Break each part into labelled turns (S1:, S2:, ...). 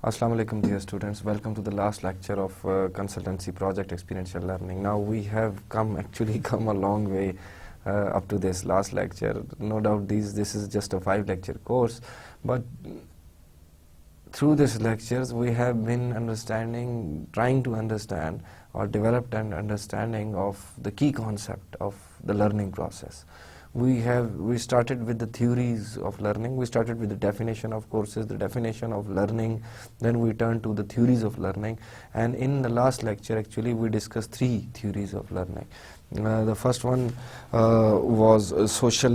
S1: Assalamu alaikum dear students, welcome to the last lecture of Consultancy project Experiential Learning. Now we have actually come a long way up to this last lecture. No doubt this is just a 5-lecture course, but through these lectures we have been trying to understand or developed an understanding of the key concept of the learning process. We started with the theories of learning. We started with the definition of courses, the definition of learning, then we turned to the theories of learning, and in the last lecture actually we discussed 3 theories of learning. The first one was social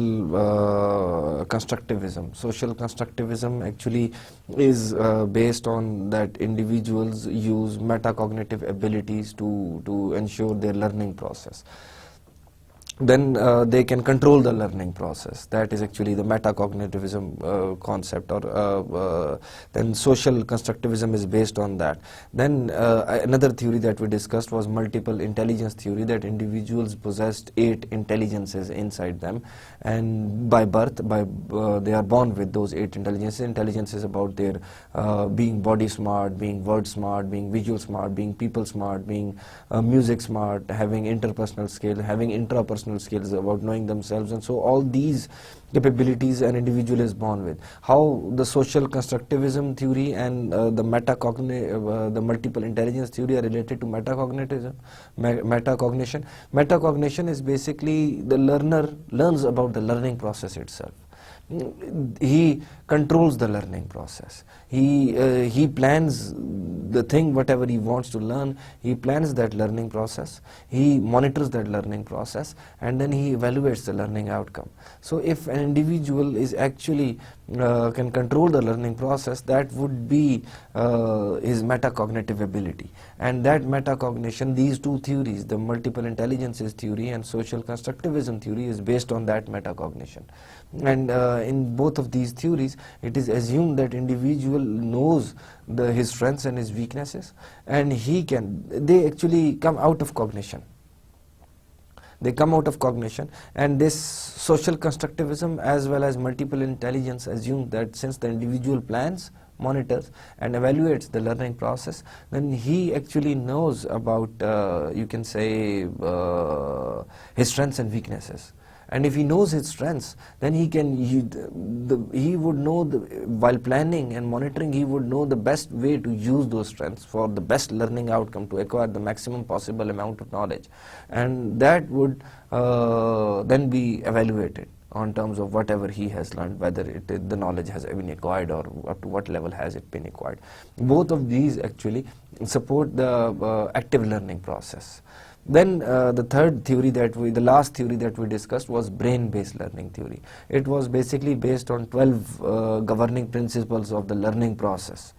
S1: constructivism. Social constructivism actually is based on that individuals use metacognitive abilities to ensure their learning process. Then they can control the learning process. That is actually the metacognitivism concept, or then social constructivism is based on that. Then another theory that we discussed was multiple intelligence theory, that individuals possessed 8 intelligences inside them, and by birth, they are born with those 8 intelligences. Intelligence is about their being body smart, being word smart, being visual smart, being people smart, being music smart, having interpersonal skills, having intrapersonal skills, about knowing themselves, and so all these capabilities an individual is born with. How the social constructivism theory and the multiple intelligence theory are related to metacognition. Metacognition is basically the learner learns about the learning process itself. He controls the learning process. He plans the thing, whatever he wants to learn, he plans that learning process, he monitors that learning process, and then he evaluates the learning outcome. So if an individual is actually can control the learning process, that would be his metacognitive ability. And that metacognition, these 2 theories, the multiple intelligences theory and social constructivism theory, is based on that metacognition. And in both of these theories, it is assumed that individual knows his strengths and his weaknesses, and they actually come out of cognition. They come out of cognition, and this social constructivism as well as multiple intelligence assume that since the individual plans, monitors and evaluates the learning process, then he actually knows about, you can say, his strengths and weaknesses. And if he knows his strengths, then he would know, while planning and monitoring, he would know the best way to use those strengths for the best learning outcome, to acquire the maximum possible amount of knowledge. And that would then be evaluated on terms of whatever he has learned, whether the knowledge has been acquired or up to what level has it been acquired. Both of these actually support the active learning process. Then the last theory that we discussed was brain-based learning theory. It was basically based on 12 governing principles of the learning process.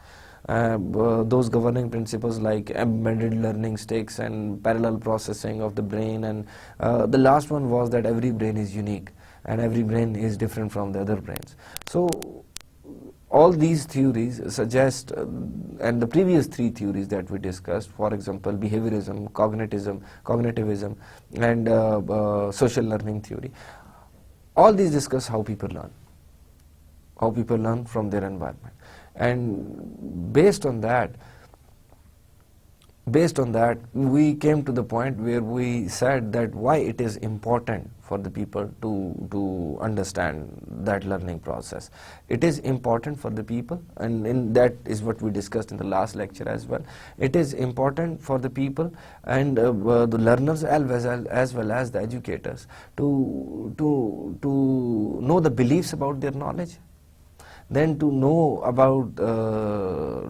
S1: Those governing principles like embedded learning sticks and parallel processing of the brain, and the last one was that every brain is unique and every brain is different from the other brains. So all these theories suggest, and the previous 3 theories that we discussed, for example, behaviorism, cognitivism, and social learning theory, all these discuss how people learn from their environment. And based on that, we came to the point where we said that why it is important for the people to understand that learning process. It is important for the people, and that is what we discussed in the last lecture as well. It is important for the people and the learners as well as the educators to know the beliefs about their knowledge, then to know about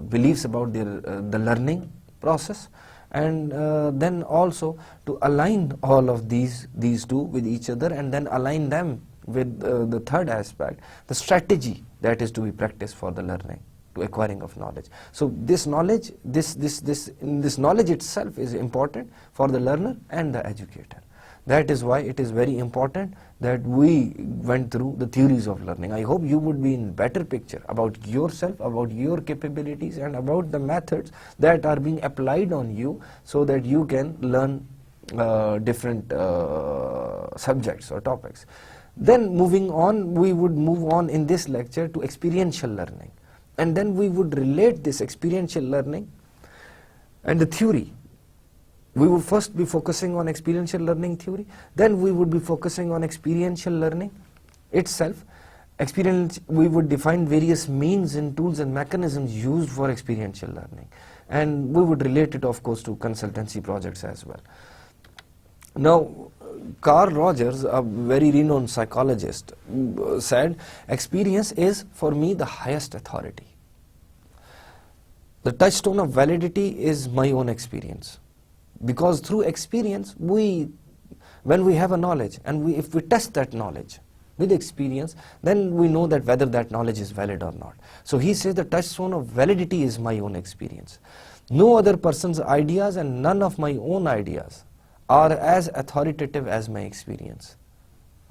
S1: beliefs about the learning process, and then also to align all of these 2 with each other, and then align them with the third aspect, the strategy that is to be practiced for the learning, to acquiring of knowledge. So this knowledge, this knowledge itself is important for the learner and the educator. That is why it is very important that we went through the theories of learning. I hope you would be in better picture about yourself, about your capabilities, and about the methods that are being applied on you, so that you can learn different subjects or topics. Then moving on, we would move on in this lecture to experiential learning. and then we would relate this experiential learning and the theory. We would first be focusing on experiential learning theory, then we would be focusing on experiential learning itself. We would define various means and tools and mechanisms used for experiential learning, and we would relate it, of course, to consultancy projects as well. Now, Carl Rogers, a very renowned psychologist, said, experience is for me the highest authority. The touchstone of validity is my own experience. Because through experience, when we have a knowledge, and if we test that knowledge with experience, then we know that whether that knowledge is valid or not. So he says the touchstone of validity is my own experience. No other person's ideas and none of my own ideas are as authoritative as my experience.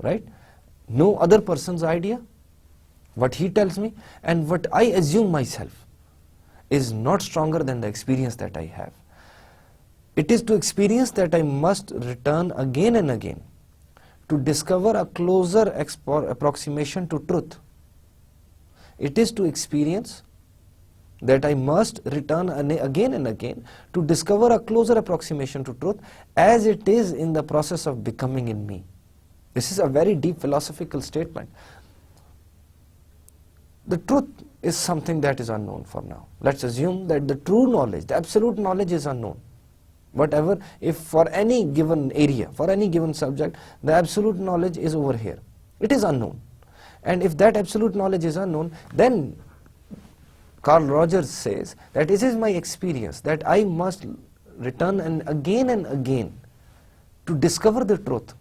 S1: Right? No other person's idea, what he tells me, and what I assume myself is not stronger than the experience that I have. It is to experience that I must return again and again to discover a closer approximation to truth. It is to experience that I must return again and again to discover a closer approximation to truth as it is in the process of becoming in me. This is a very deep philosophical statement. The truth is something that is unknown for now. Let's assume that the true knowledge, the absolute knowledge is unknown. Whatever, if for any given area, for any given subject, the absolute knowledge is over here. It is unknown. And if that absolute knowledge is unknown, then Carl Rogers says that this is my experience, that I must return and again to discover the truth.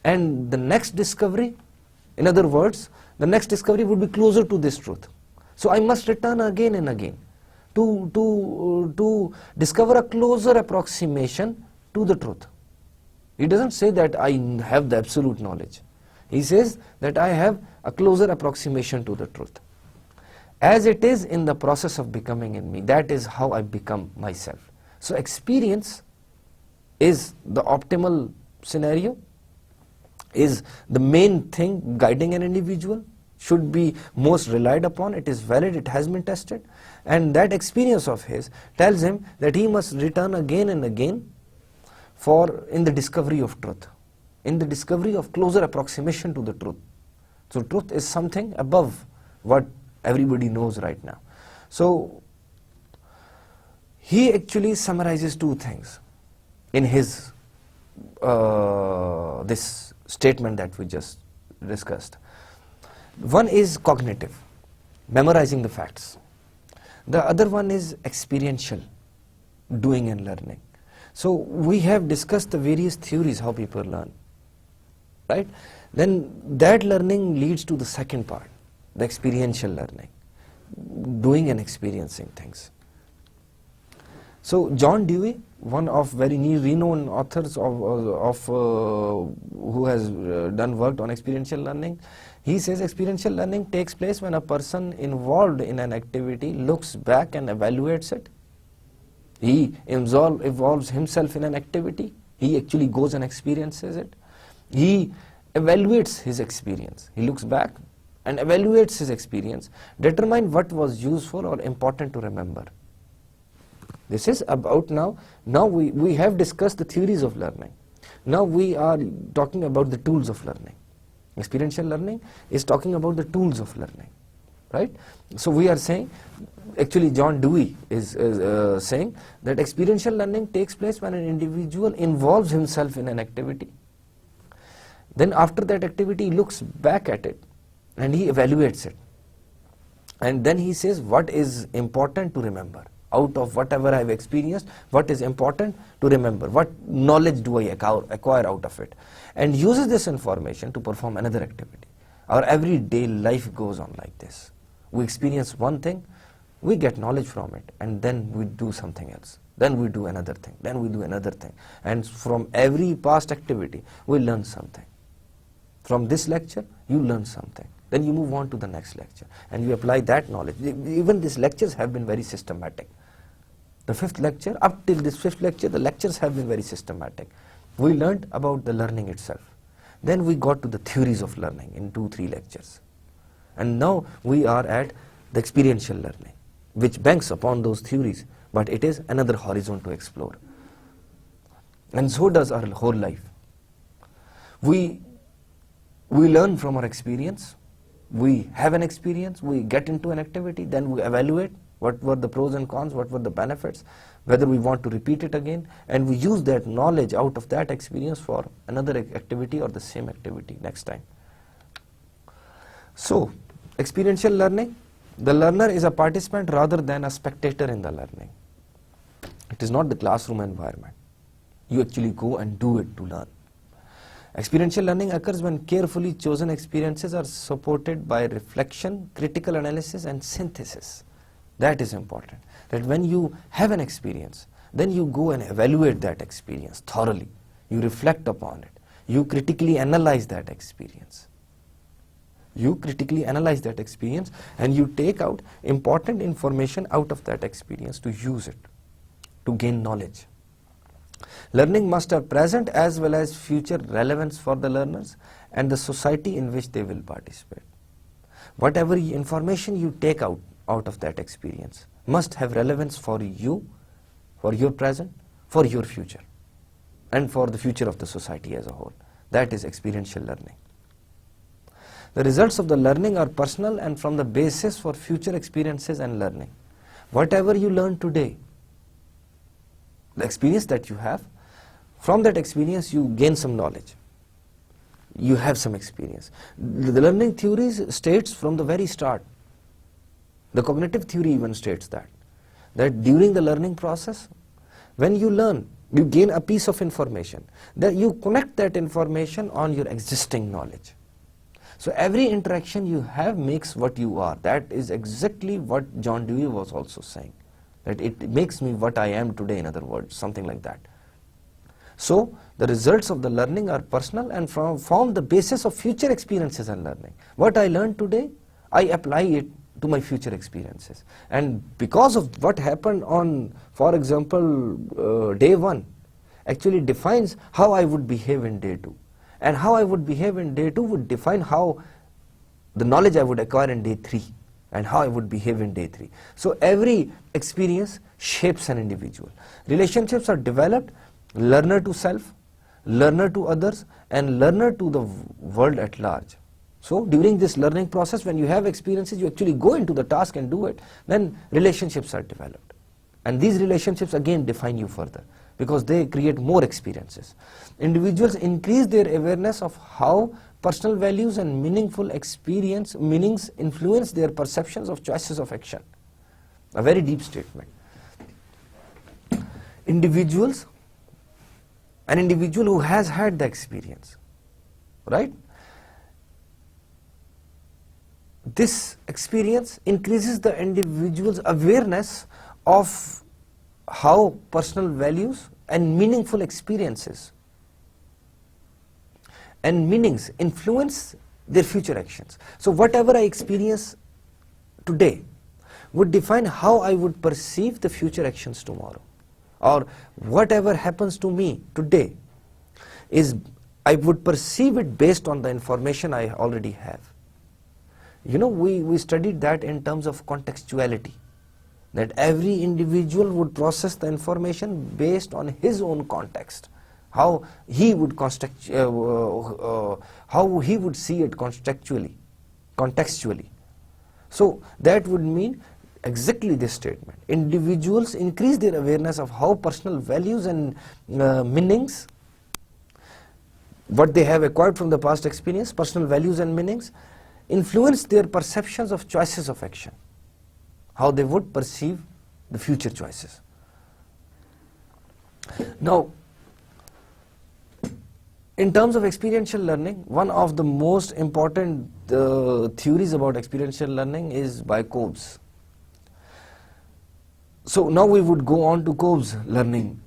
S1: And the next discovery, in other words, the next discovery would be closer to this truth. So I must return again and again to discover a closer approximation to the truth. He doesn't say that I have the absolute knowledge. He says that I have a closer approximation to the truth. As it is in the process of becoming in me, that is how I become myself. So experience is the optimal scenario, is the main thing guiding an individual, should be most relied upon, it is valid, it has been tested, and that experience of his tells him that he must return again and again in the discovery of truth, in the discovery of closer approximation to the truth. So truth is something above what everybody knows right now. So he actually summarizes two things in his this statement that we just discussed. One is cognitive, memorizing the facts. The other one is experiential, doing and learning. So we have discussed the various theories how people learn, right? Then that learning leads to the second part, the experiential learning, doing and experiencing things. So John Dewey, one of very renowned authors who has done work on experiential learning, he says experiential learning takes place when a person involved in an activity looks back and evaluates it. He involves himself in an activity. He actually goes and experiences it. He evaluates his experience. He looks back and evaluates his experience, determine what was useful or important to remember. This is about now we have discussed the theories of learning. Now we are talking about the tools of learning. Experiential learning is talking about the tools of learning, right? So we are saying, actually John Dewey is saying that experiential learning takes place when an individual involves himself in an activity. Then after that activity he looks back at it and he evaluates it. And then he says what is important to remember. Out of whatever I have experienced, what is important to remember, what knowledge do I acquire out of it, and uses this information to perform another activity. Our everyday life goes on like this. We experience one thing, we get knowledge from it, and then we do something else. Then we do another thing, then we do another thing. And from every past activity, we learn something. From this lecture, you learn something. Then you move on to the next lecture, and you apply that knowledge. Even these lectures have been very systematic. The fifth lecture, up till this fifth lecture, the lectures have been very systematic. We learned about the learning itself. Then we got to the theories of learning in 2-3 lectures. And now we are at the experiential learning, which banks upon those theories, but it is another horizon to explore. And so does our whole life. We learn from our experience, we have an experience, we get into an activity, then we evaluate what were the pros and cons, what were the benefits, whether we want to repeat it again, and we use that knowledge out of that experience for another activity or the same activity next time. So, experiential learning, the learner is a participant rather than a spectator in the learning. It is not the classroom environment. You actually go and do it to learn. Experiential learning occurs when carefully chosen experiences are supported by reflection, critical analysis and synthesis. That is important. That when you have an experience, then you go and evaluate that experience thoroughly. You reflect upon it. You critically analyze that experience. You critically analyze that experience and you take out important information out of that experience to use it, to gain knowledge. Learning must have present as well as future relevance for the learners and the society in which they will participate. Whatever information you take out of that experience must have relevance for you, for your present, for your future, and for the future of the society as a whole. That is experiential learning. The results of the learning are personal and from the basis for future experiences and learning. Whatever you learn today, the experience that you have, from that experience you gain some knowledge. You have some experience. The learning theories states from the very start. The cognitive theory even states that during the learning process, when you learn, you gain a piece of information. That you connect that information on your existing knowledge. So every interaction you have makes what you are. That is exactly what John Dewey was also saying. That it makes me what I am today, in other words, something like that. So the results of the learning are personal and form the basis of future experiences and learning. What I learned today, I apply it to my future experiences. And because of what happened on, for example, day 1, actually defines how I would behave in day 2. And how I would behave in day 2 would define how the knowledge I would acquire in day 3 and how I would behave in day 3. So every experience shapes an individual. Relationships are developed, learner to self, learner to others, and learner to the world at large. So during this learning process, when you have experiences, you actually go into the task and do it, then relationships are developed. And these relationships again define you further, because they create more experiences. Individuals increase their awareness of how personal values and meaningful meanings influence their perceptions of choices of action. A very deep statement. An individual who has had the experience, right? This experience increases the individual's awareness of how personal values and meaningful experiences and meanings influence their future actions. So whatever I experience today would define how I would perceive the future actions tomorrow. Or whatever happens to me today is, I would perceive it based on the information I already have. You know, we studied that in terms of contextuality. That every individual would process the information based on his own context. How he would how he would see it contextually. So that would mean exactly this statement. Individuals increase their awareness of how personal values and meanings, what they have acquired from the past experience, personal values and meanings, influence their perceptions of choices of action. How they would perceive the future choices. Now, in terms of experiential learning, one of the most important theories about experiential learning is by Cobbs. So now we would go on to Cobbs' learning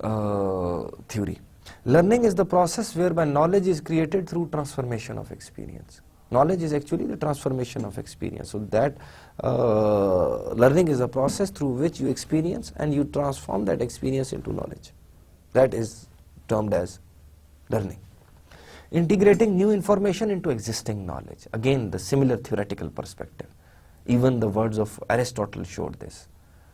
S1: theory. Learning is the process whereby knowledge is created through transformation of experience. Knowledge is actually the transformation of experience. So that learning is a process through which you experience and you transform that experience into knowledge. That is termed as learning. Integrating new information into existing knowledge. Again, the similar theoretical perspective. Even the words of Aristotle showed this,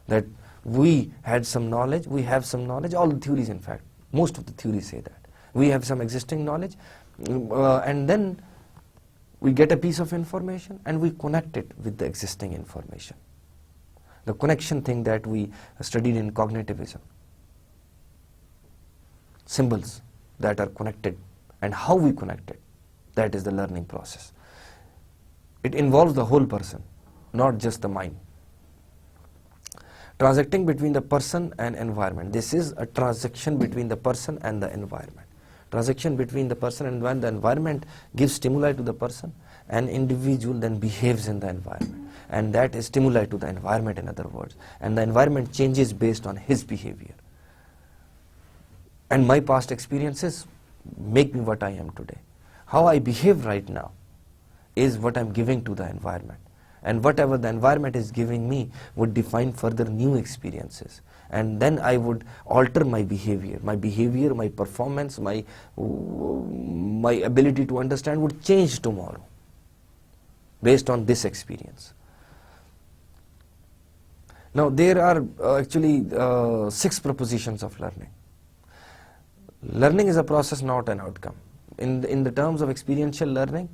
S1: that we had some knowledge, we have some knowledge, all the theories in fact, most of the theories say that. We have some existing knowledge, and then we get a piece of information and we connect it with the existing information. The connection thing that we studied in cognitivism. Symbols that are connected and how we connect it, that is the learning process. It involves the whole person, not just the mind. Transacting between the person and environment. This is a transaction between the person and the environment. Transaction between the person and when the environment gives stimuli to the person, an individual then behaves in the environment, and that is stimuli to the environment, in other words, and the environment changes based on his behavior. And my past experiences make me what I am today. How I behave right now is what I'm giving to the environment, and whatever the environment is giving me would define further new experiences, and then I would alter my behavior, my performance, my ability to understand would change tomorrow based on this experience. Now there are actually 6 propositions of learning. Learning is a process, not an outcome. In the terms of experiential learning,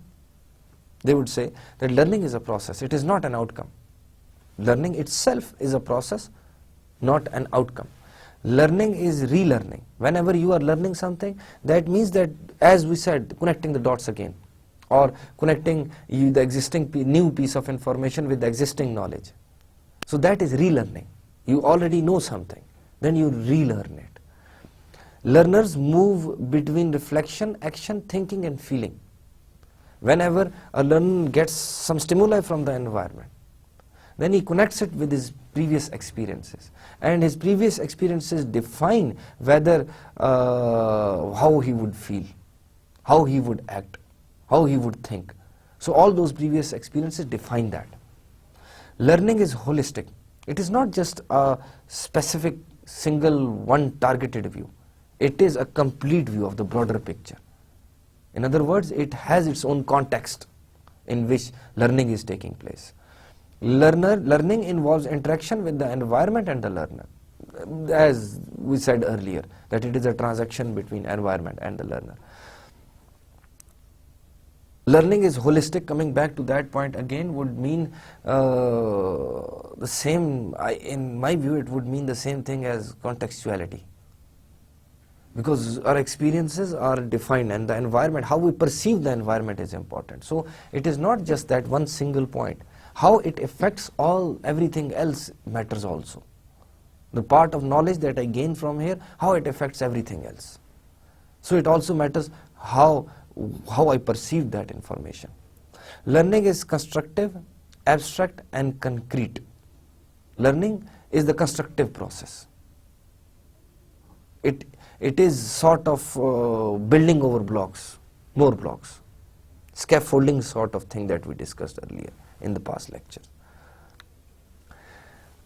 S1: they would say that learning is a process, it is not an outcome. Learning itself is a process, not an outcome. Learning is relearning. Whenever you are learning something, that means that, as we said, connecting the dots again, or connecting the existing new piece of information with the existing knowledge. So that is relearning. You already know something, then you relearn it. Learners move between reflection, action, thinking and feeling. Whenever a learner gets some stimuli from the environment, then he connects it with his previous experiences, and his previous experiences define whether how he would feel, how he would act, how he would think. So all those previous experiences define that. Learning is holistic. It is not just a specific single one targeted view. It is a complete view of the broader picture. In other words, it has its own context in which learning is taking place. Learning involves interaction with the environment and the learner. As we said earlier, that it is a transaction between environment and the learner. Learning is holistic. Coming back to that point again would mean the same, in my view it would mean the same thing as contextuality. Because our experiences are defined, and the environment, how we perceive the environment is important. So it is not just that one single point. How it affects everything else matters also. The part of knowledge that I gain from here, how it affects everything else. So it also matters how I perceive that information. Learning is constructive, abstract and concrete. Learning is the constructive process. It is sort of building over blocks, more blocks, scaffolding sort of thing that we discussed earlier in the past lectures.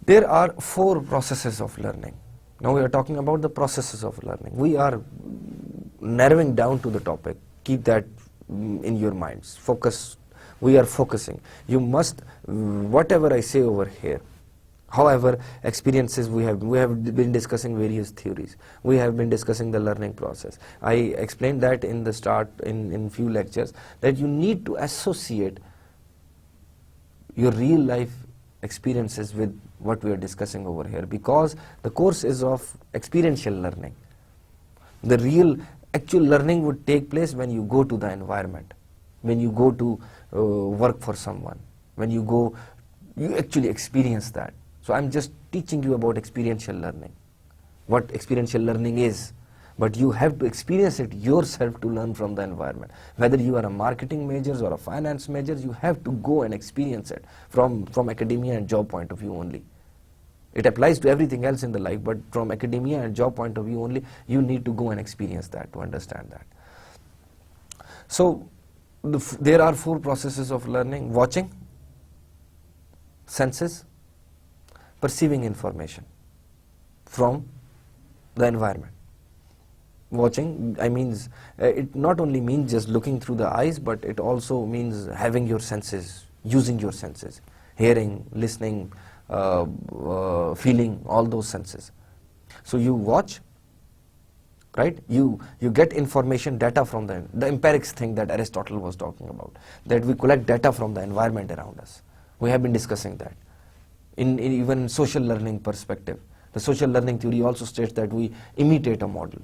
S1: There are 4 processes of learning. Now we are talking about the processes of learning. We are narrowing down to the topic. Keep that in your minds. Focus. We are focusing. You must, whatever I say over here, however, experiences we have been discussing various theories. We have been discussing the learning process. I explained that in the start, in few lectures, that you need to associate your real life experiences with what we are discussing over here, because the course is of experiential learning. The real actual learning would take place when you go to the environment, when you go to work for someone, when you actually experience that. So I'm just teaching you about experiential learning, what experiential learning is, but you have to experience it yourself to learn from the environment. Whether you are a marketing major or a finance major, you have to go and experience it from academia and job point of view only. It applies to everything else in the life, but from academia and job point of view only, you need to go and experience that to understand that. So there are 4 processes of learning: watching, senses, perceiving information from the environment. Watching, it not only means just looking through the eyes, but it also means having your senses, using your senses, hearing, listening, feeling, all those senses. So you watch, right? You get information, data from the empirics thing that Aristotle was talking about, that we collect data from the environment around us. We have been discussing that. In even social learning perspective, the social learning theory also states that we imitate a model.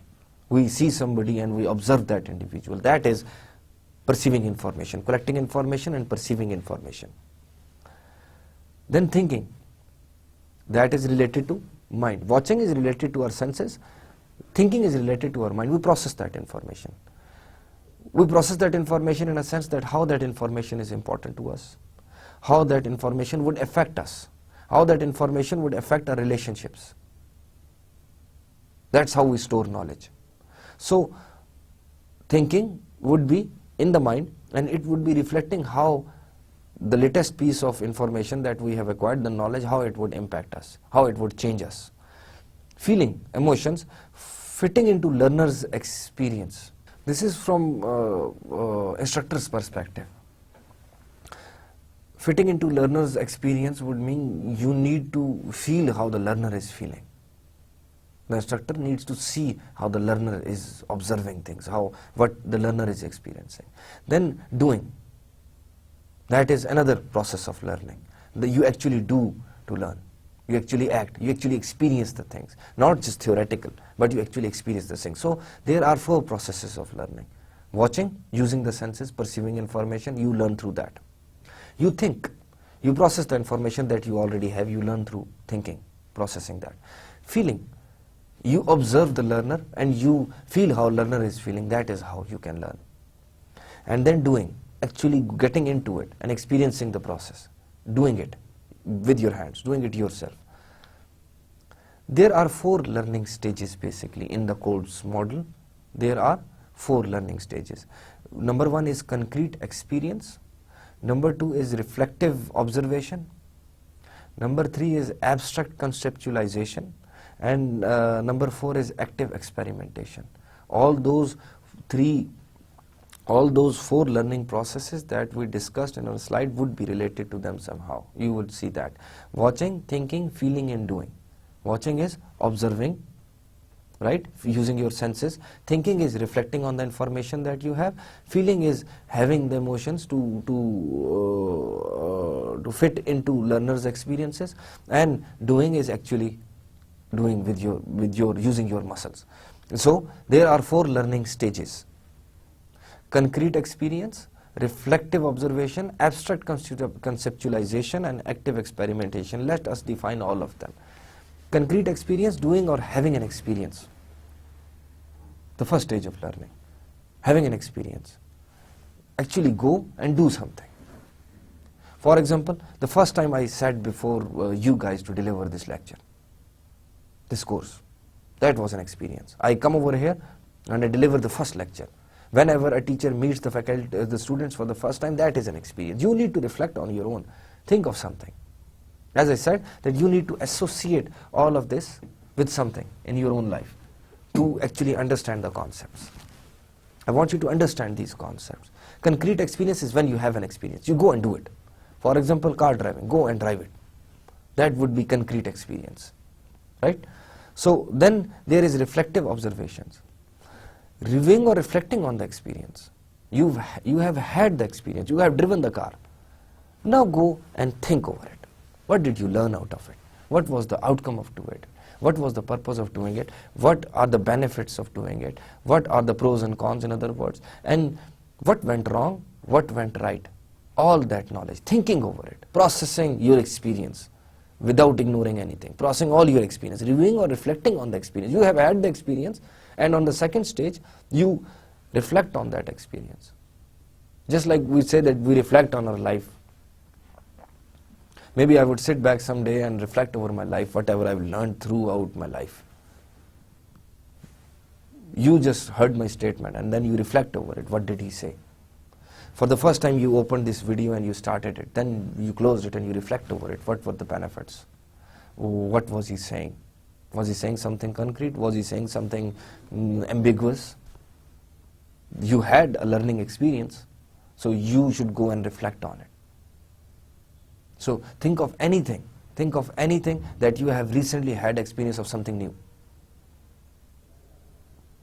S1: We see somebody and we observe that individual. That is perceiving information, collecting information and perceiving information. Then thinking, that is related to mind. Watching is related to our senses. Thinking is related to our mind. We process that information. We process that information in a sense that how that information is important to us, how that information would affect us, how that information would affect our relationships. That's how we store knowledge. So thinking would be in the mind, and it would be reflecting how the latest piece of information that we have acquired, the knowledge, how it would impact us, how it would change us. Feeling, emotions, fitting into learner's experience. This is from instructor's perspective. Fitting into learner's experience would mean you need to feel how the learner is feeling. The instructor needs to see how the learner is observing things, what the learner is experiencing. Then doing. That is another process of learning. You actually do to learn. You actually act. You actually experience the things. Not just theoretical, but you actually experience the things. So there are 4 processes of learning. Watching, using the senses, perceiving information, you learn through that. You think. You process the information that you already have. You learn through thinking, processing that. Feeling. You observe the learner and you feel how learner is feeling. That is how you can learn. And then doing. Actually getting into it and experiencing the process, doing it with your hands, doing it yourself. There are 4 learning stages basically in the Kolb's model. There are 4 learning stages. Number 1 is concrete experience. Number 2 is reflective observation. Number 3 is abstract conceptualization. And number 4 is active experimentation. All those 4 learning processes that we discussed in our slide would be related to them somehow. You would see that. Watching, thinking, feeling and doing. Watching is observing, right, using your senses. Thinking is reflecting on the information that you have. Feeling is having the emotions to fit into learners' experiences. And doing is actually doing with your using your muscles. So there are 4 learning stages. Concrete experience, reflective observation, abstract conceptualization and active experimentation. Let us define all of them. Concrete experience, doing or having an experience. The first stage of learning. Having an experience. Actually go and do something. For example, the first time I sat before you guys to deliver this lecture, this course, that was an experience. I come over here and I deliver the first lecture. Whenever a teacher meets the faculty, the students for the first time, that is an experience. You need to reflect on your own. Think of something. As I said, that you need to associate all of this with something in your own life to actually understand the concepts. I want you to understand these concepts. Concrete experience is when you have an experience. You go and do it. For example, car driving. Go and drive it. That would be concrete experience. Right? So then there is reflective observations. Reviewing or reflecting on the experience. You have had the experience. You have driven the car. Now go and think over it. What did you learn out of it? What was the outcome of doing it? What was the purpose of doing it? What are the benefits of doing it? What are the pros and cons, in other words? And what went wrong? What went right? All that knowledge. Thinking over it. Processing your experience without ignoring anything. Processing all your experience. Reviewing or reflecting on the experience. You have had the experience. And on the second stage, you reflect on that experience. Just like we say that we reflect on our life. Maybe I would sit back someday and reflect over my life, whatever I've learned throughout my life. You just heard my statement and then you reflect over it. What did he say? For the first time you opened this video and you started it. Then you closed it and you reflect over it. What were the benefits? What was he saying? Was he saying something concrete? Was he saying something ambiguous? You had a learning experience, so you should go and reflect on it. So think of anything that you have recently had experience of something new.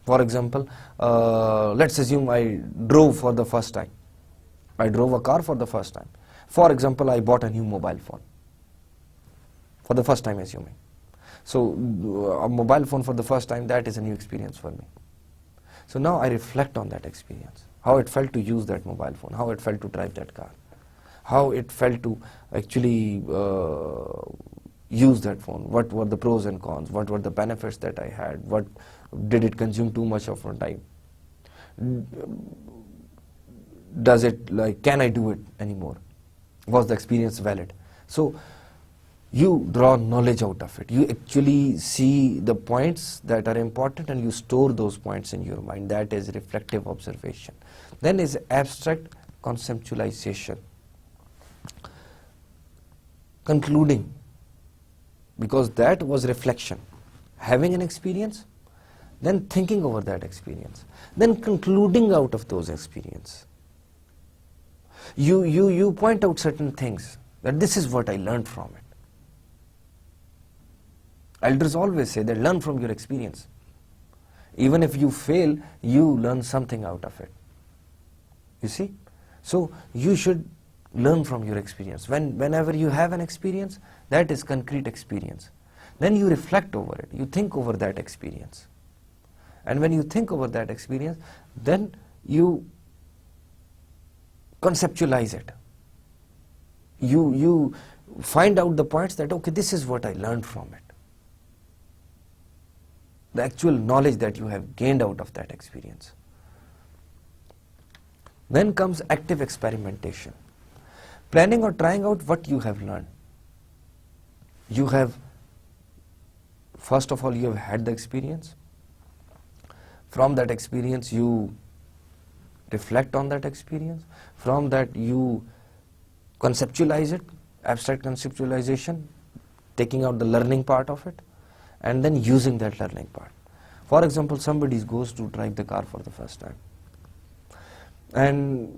S1: For example, let's assume I drove for the first time. I drove a car for the first time. For example, I bought a new mobile phone. For the first time, assuming. So a mobile phone for the first time, that is a new experience for me. So now I reflect on that experience. How it felt to use that mobile phone, how it felt to drive that car, how it felt to actually use that phone, what were the pros and cons, what were the benefits that I had, what did it consume too much of my time, does it, like, can I do it anymore, was the experience valid? So you draw knowledge out of it. You actually see the points that are important and you store those points in your mind. That is reflective observation. Then is abstract conceptualization. Concluding, because that was reflection. Having an experience, then thinking over that experience, then concluding out of those experiences. You point out certain things, that this is what I learned from it. Elders always say that learn from your experience. Even if you fail, you learn something out of it. You see? So you should learn from your experience. Whenever you have an experience, that is concrete experience. Then you reflect over it. You think over that experience. And when you think over that experience, then you conceptualize it. You find out the points that, okay, this is what I learned from it. The actual knowledge that you have gained out of that experience. Then comes active experimentation. Planning or trying out what you have learned. You have, first of all, you have had the experience. From that experience, you reflect on that experience. From that, you conceptualize it, abstract conceptualization, taking out the learning part of it, and then using that learning part. For example, somebody goes to drive the car for the first time. And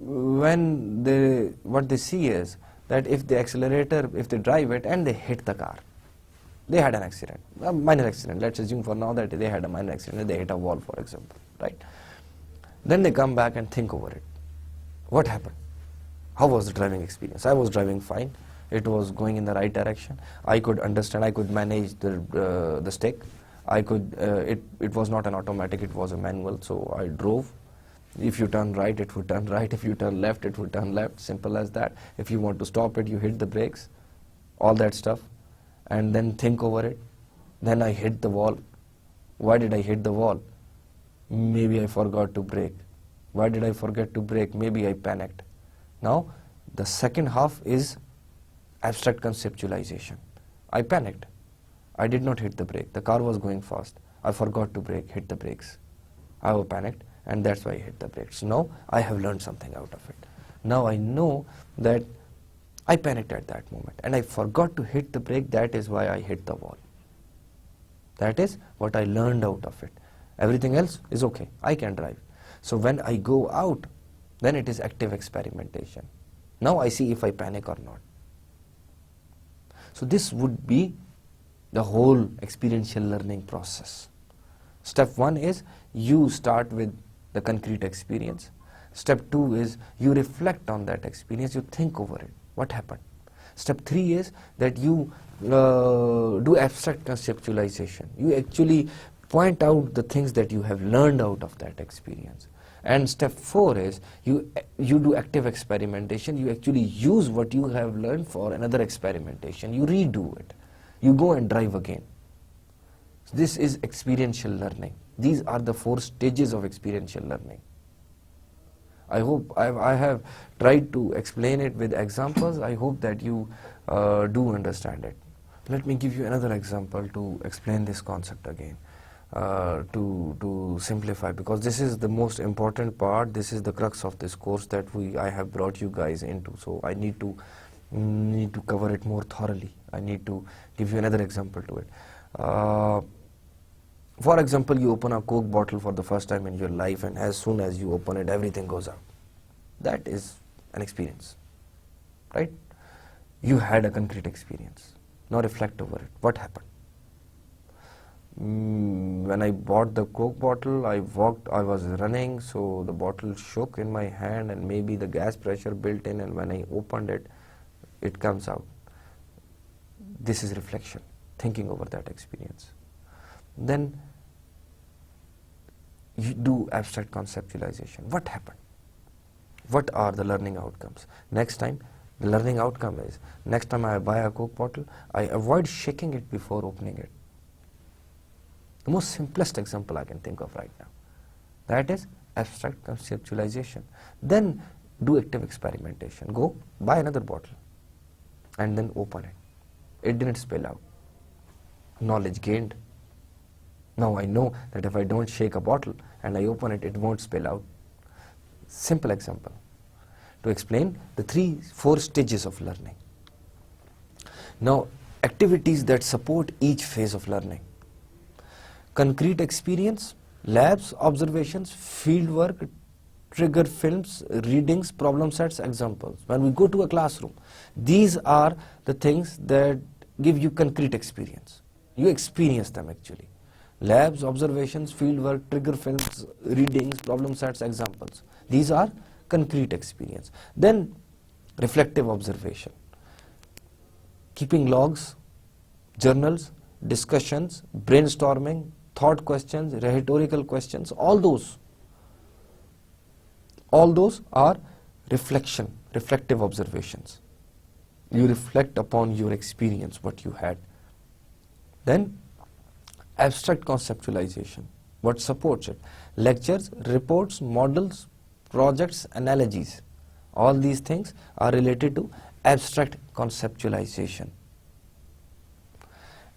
S1: what they see is that if they drive it and they hit the car, they had an accident, a minor accident. Let's assume for now that they had a minor accident, they hit a wall, for example, right? Then they come back and think over it. What happened? How was the driving experience? I was driving fine. It was going in the right direction. I could understand, I could manage the stick. It was not an automatic, it was a manual, so I drove. If you turn right, it would turn right. If you turn left, it would turn left. Simple as that. If you want to stop it, you hit the brakes. All that stuff. And then think over it. Then I hit the wall. Why did I hit the wall? Maybe I forgot to brake. Why did I forget to brake? Maybe I panicked. Now, the second half is abstract conceptualization. I panicked. I did not hit the brake. The car was going fast. I forgot to brake, hit the brakes. I was panicked, and that's why I hit the brakes. Now I have learned something out of it. Now I know that I panicked at that moment, and I forgot to hit the brake. That is why I hit the wall. That is what I learned out of it. Everything else is okay. I can drive. So when I go out, then it is active experimentation. Now I see if I panic or not. So this would be the whole experiential learning process. Step 1 is you start with the concrete experience. Step 2 is you reflect on that experience, you think over it. What happened? Step 3 is that you do abstract conceptualization. You actually point out the things that you have learned out of that experience. And step 4 is you do active experimentation. You actually use what you have learned for another experimentation. You redo it. You go and drive again. This is experiential learning. These are the 4 stages of experiential learning. I hope I have tried to explain it with examples. I hope that you do understand it. Let me give you another example to explain this concept again, to simplify, because this is the most important part. This is the crux of this course that I have brought you guys into. So I need to cover it more thoroughly. I need to give you another example to it. For example, you open a Coke bottle for the first time in your life, and as soon as you open it, everything goes out. That is an experience, right? You had a concrete experience. Now reflect over it. What happened? When I bought the Coke bottle, I was running, so the bottle shook in my hand and maybe the gas pressure built in, and when I opened it, it comes out. This is reflection, thinking over that experience. Then you do abstract conceptualization. What happened? What are the learning outcomes? Next time, the learning outcome is, next time I buy a Coke bottle, I avoid shaking it before opening it. The most simplest example I can think of right now. That is abstract conceptualization. Then do active experimentation. Go buy another bottle and then open it. It didn't spill out. Knowledge gained. Now I know that if I don't shake a bottle and I open it, it won't spill out. Simple example to explain the 3-4 stages of learning. Now, activities that support each phase of learning. Concrete experience, labs, observations, field work, trigger films, readings, problem sets, examples. When we go to a classroom, these are the things that give you concrete experience. You experience them actually. Labs, observations, field work, trigger films, readings, problem sets, examples. These are concrete experience. Then reflective observation. Keeping logs, journals, discussions, brainstorming, thought questions, rhetorical questions, all those are reflective observations. You reflect upon your experience, what you had. Then abstract conceptualization, what supports it? Lectures, reports, models, projects, analogies. All these things are related to abstract conceptualization.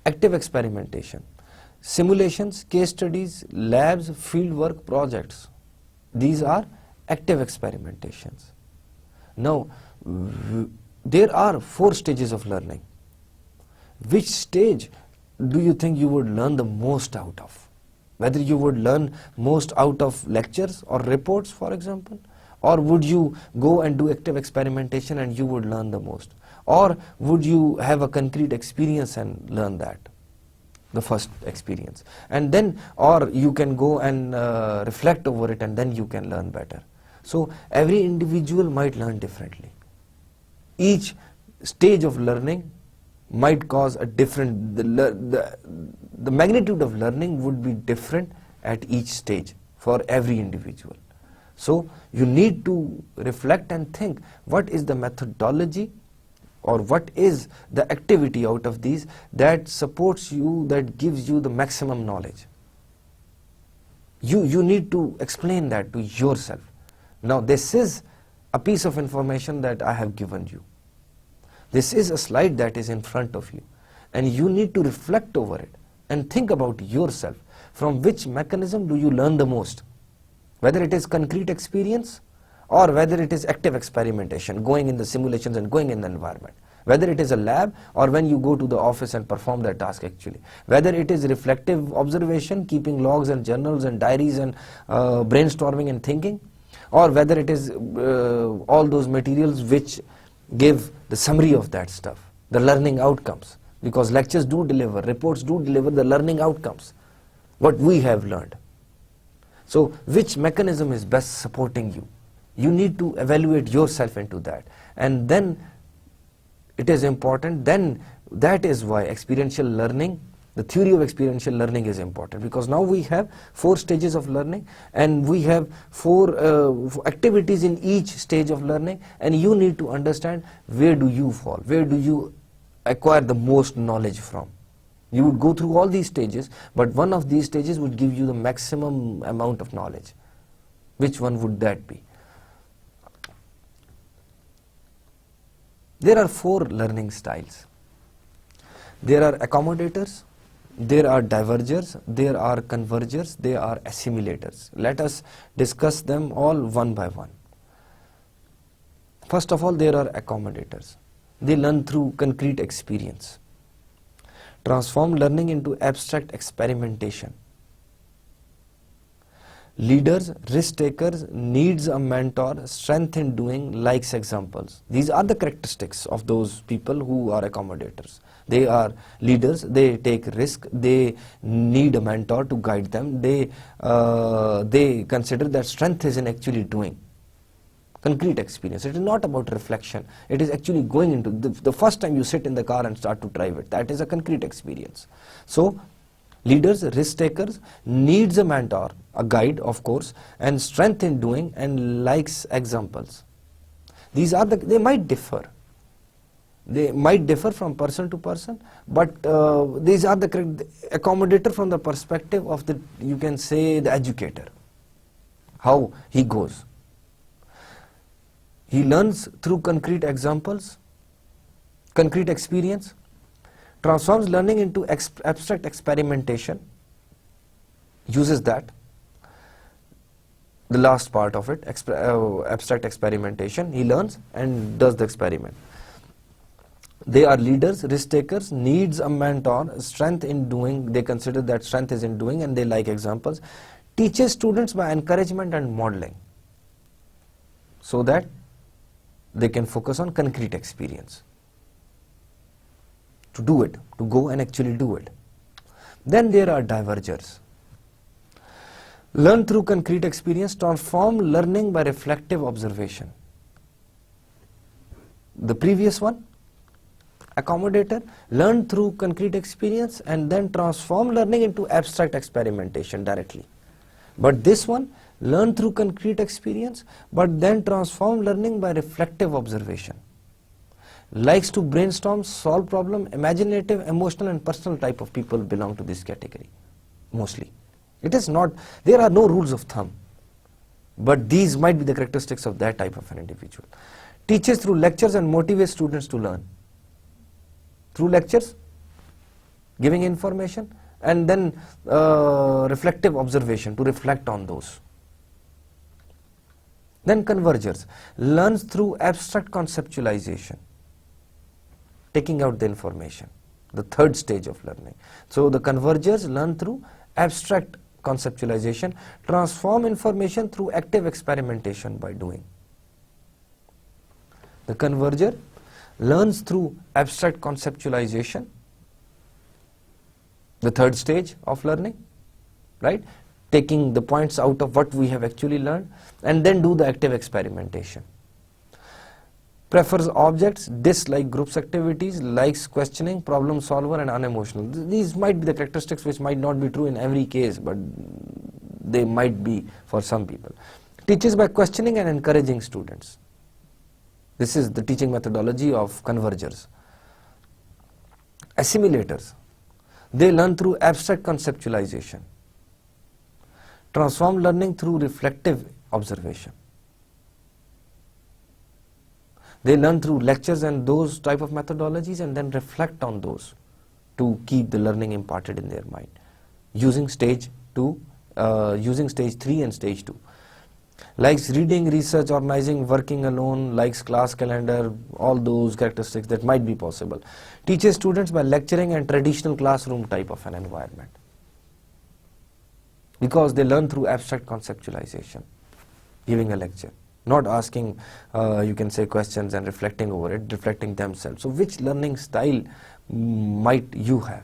S1: Active experimentation. Simulations, case studies, labs, field work, projects. These are active experimentations. Now, there are 4 stages of learning. Which stage do you think you would learn the most out of? Whether you would learn most out of lectures or reports, for example, or would you go and do active experimentation and you would learn the most? Or would you have a concrete experience and learn that? The first experience. And then, or you can go and reflect over it and then you can learn better. So every individual might learn differently. Each stage of learning might cause a different, the magnitude of learning would be different at each stage for every individual. So you need to reflect and think, what is the methodology or what is the activity out of these that supports you, that gives you the maximum knowledge. You need to explain that to yourself. Now this is a piece of information that I have given you. This is a slide that is in front of you, and you need to reflect over it and think about yourself. From which mechanism do you learn the most? Whether it is concrete experience or whether it is active experimentation, going in the simulations and going in the environment. Whether it is a lab or when you go to the office and perform that task actually. Whether it is reflective observation, keeping logs and journals and diaries and brainstorming and thinking, or whether it is all those materials which give the summary of that stuff, the learning outcomes, because lectures do deliver, reports do deliver the learning outcomes, what we have learned. So which mechanism is best supporting you? You need to evaluate yourself into that, and then it is important. Then that is why experiential learning, the theory of experiential learning is important, because now we have 4 stages of learning and we have 4 activities in each stage of learning, and you need to understand where do you fall, where do you acquire the most knowledge from. You would go through all these stages, but one of these stages would give you the maximum amount of knowledge. Which one would that be? There are 4 learning styles. There are accommodators, there are divergers, there are convergers, there are assimilators. Let us discuss them all one by one. First of all, there are accommodators. They learn through concrete experience. Transform learning into abstract experimentation. Leaders, risk takers, needs a mentor, strength in doing, likes examples. These are the characteristics of those people who are accommodators. They are leaders, they take risk, they need a mentor to guide them, they consider that strength is in actually doing. Concrete experience. It is not about reflection. It is actually going into the first time you sit in the car and start to drive it. That is a concrete experience. So, leaders, risk takers, needs a mentor, a guide of course, and strength in doing, and likes examples. These are they might differ. They might differ from person to person, but these are the accommodator from the perspective of the, you can say, the educator. How he goes. He learns through concrete examples, concrete experience, transforms learning into abstract experimentation, uses that, the last part of it, abstract experimentation. He learns and does the experiment. They are leaders, risk takers, needs a mentor, strength in doing, they consider that strength is in doing, and they like examples. Teaches students by encouragement and modeling, so that they can focus on concrete experience. To do it, to go and actually do it. Then there are divergers. Learn through concrete experience, transform learning by reflective observation. The previous one, accommodator, learn through concrete experience and then transform learning into abstract experimentation directly. But this one, learn through concrete experience, but then transform learning by reflective observation. Likes to brainstorm, solve problem, imaginative, emotional and personal type of people belong to this category, mostly. It is not, there are no rules of thumb, but these might be the characteristics of that type of an individual. Teaches through lectures and motivates students to learn. Through lectures, giving information, and then reflective observation, to reflect on those. Then convergers, learns through abstract conceptualization, taking out the information, the third stage of learning. So the convergers learn through abstract conceptualization, transform information through active experimentation by doing. The converger learns through abstract conceptualization, the third stage of learning, right? Taking the points out of what we have actually learned, and then do the active experimentation. Prefers objects, dislike groups activities, likes questioning, problem solver and unemotional. These might be the characteristics which might not be true in every case, but they might be for some people. Teaches by questioning and encouraging students. This is the teaching methodology of convergers. Assimilators, they learn through abstract conceptualization. Transform learning through reflective observation. They learn through lectures and those type of methodologies and then reflect on those to keep the learning imparted in their mind, using stage 2, using stage 3 and stage 2. Likes reading, research, organizing, working alone, likes class calendar, all those characteristics that might be possible. Teaches students by lecturing and traditional classroom type of an environment, because they learn through abstract conceptualization, giving a lecture, not asking, you can say, questions and reflecting over it, reflecting themselves. So which learning style might you have?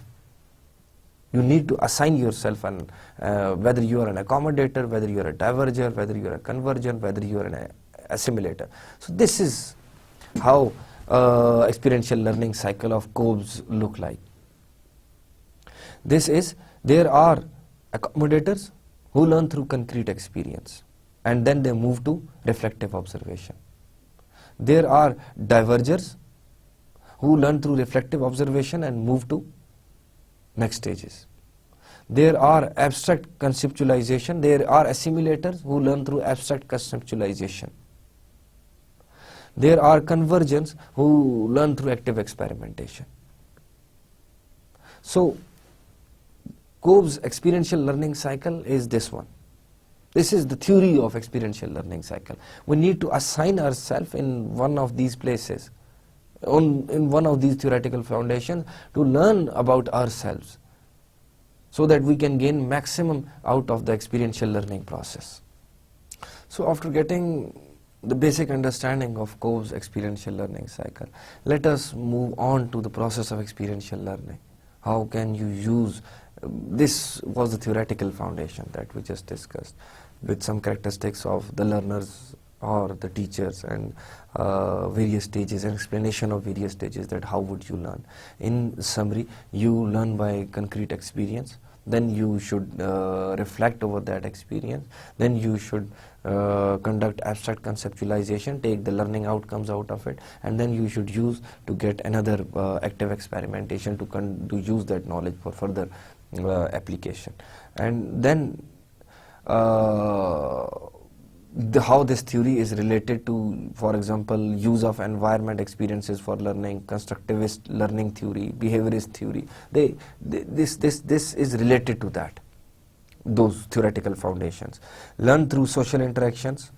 S1: You need to assign yourself, and whether you are an accommodator, whether you are a diverger, whether you are a converger, whether you are an assimilator. So this is how experiential learning cycle of Cobbs look like. This is, there are accommodators who learn through concrete experience and then they move to reflective observation. There are divergers who learn through reflective observation and move to next stages. There are abstract conceptualization, there are assimilators who learn through abstract conceptualization. There are convergents who learn through active experimentation. So Cobbs' experiential learning cycle is this one. This is the theory of experiential learning cycle. We need to assign ourselves in one of these places, in one of these theoretical foundations, to learn about ourselves. so that we can gain maximum out of the experiential learning process. So after getting the basic understanding of Kolb's experiential learning cycle, let us move on to the process of experiential learning. How can you use, this was the theoretical foundation that we just discussed, with some characteristics of the learners or the teachers and various stages, an explanation of various stages, that how would you learn. In summary, you learn by concrete experience, then you should reflect over that experience, then you should conduct abstract conceptualization, take the learning outcomes out of it, and then you should use to get another active experimentation to use that knowledge for further application. And then how this theory is related to, for example, use of environment experiences for learning, constructivist learning theory, behaviorist theory. This is related to that, those theoretical foundations. Learn through social interactions,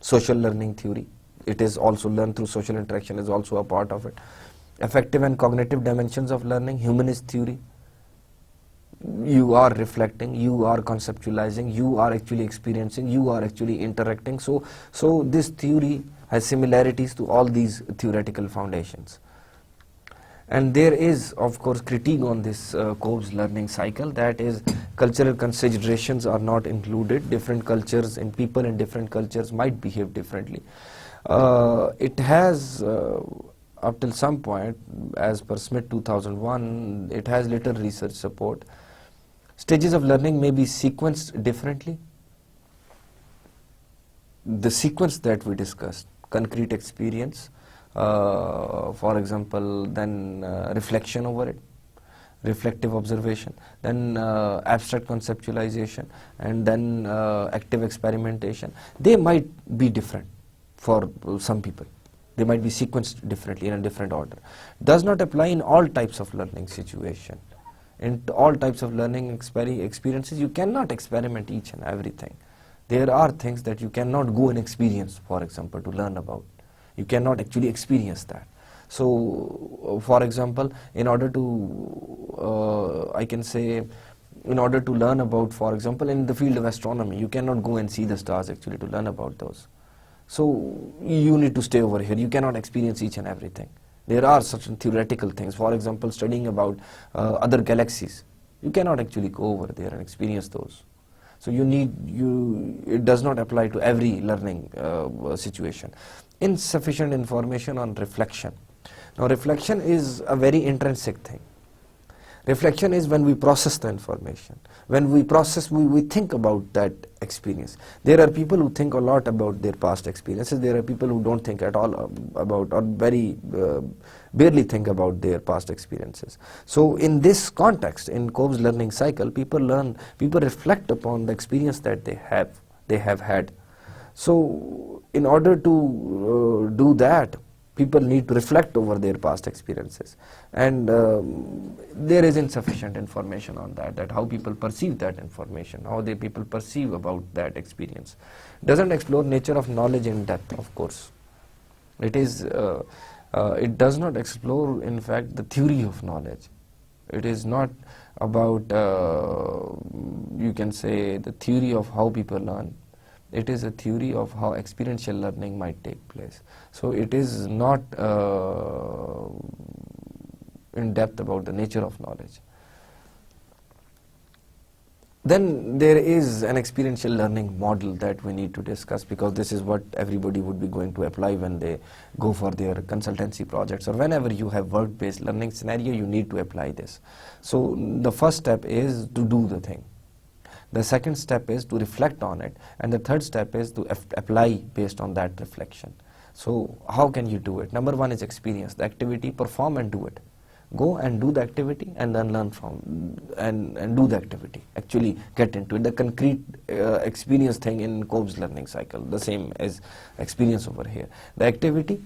S1: social learning theory. It is also learn through social interaction is also a part of it. Affective and cognitive dimensions of learning, humanist theory. You are reflecting, you are conceptualizing, you are actually experiencing, you are actually interacting. So this theory has similarities to all these theoretical foundations. And there is, of course, critique on this Kolb's learning cycle, that is, cultural considerations are not included. Different cultures and people in different cultures might behave differently. It has, up till some point, as per Smith 2001, it has little research support. Stages of learning may be sequenced differently. The sequence that we discussed, concrete experience, for example, then reflection over it, reflective observation, then abstract conceptualization, and then active experimentation. They might be different for some people. They might be sequenced differently in a different order. Does not apply in all types of learning situation. In all types of learning experiences, you cannot experiment each and everything. There are things that you cannot go and experience, for example, to learn about. You cannot actually experience that. So, for example, in order to, I can say, in order to learn about, for example, in the field of astronomy, you cannot go and see the stars actually to learn about those. So, you need to stay over here. You cannot experience each and everything. There are certain theoretical things, for example, studying about other galaxies. You cannot actually go over there and experience those. So it does not apply to every learning situation. Insufficient information on reflection. Now reflection is a very intrinsic thing. Reflection is when we process the information. When we process, we think about that experience. There are people who think a lot about their past experiences. There are people who don't think at all about, or very barely think about their past experiences. So in this context, in Kolb's learning cycle, people reflect upon the experience that they have had. So in order to do that, people need to reflect over their past experiences, and there is insufficient information on that how people perceive that information, how people perceive about that experience. Doesn't explore nature of knowledge in depth, of course. It does not explore, in fact, the theory of knowledge. It is not about, you can say, the theory of how people learn. It is a theory of how experiential learning might take place. So it is not in depth about the nature of knowledge. Then there is an experiential learning model that we need to discuss, because this is what everybody would be going to apply when they go for their consultancy projects, or whenever you have work-based learning scenario, you need to apply this. So the first step is to do the thing. The second step is to reflect on it, and the third step is to apply based on that reflection. So how can you do it? Number one is experience the activity, perform and do it. Go and do the activity and then learn from and do the activity. Actually get into it. The concrete experience thing in Kolb's learning cycle, the same as experience over here. The activity,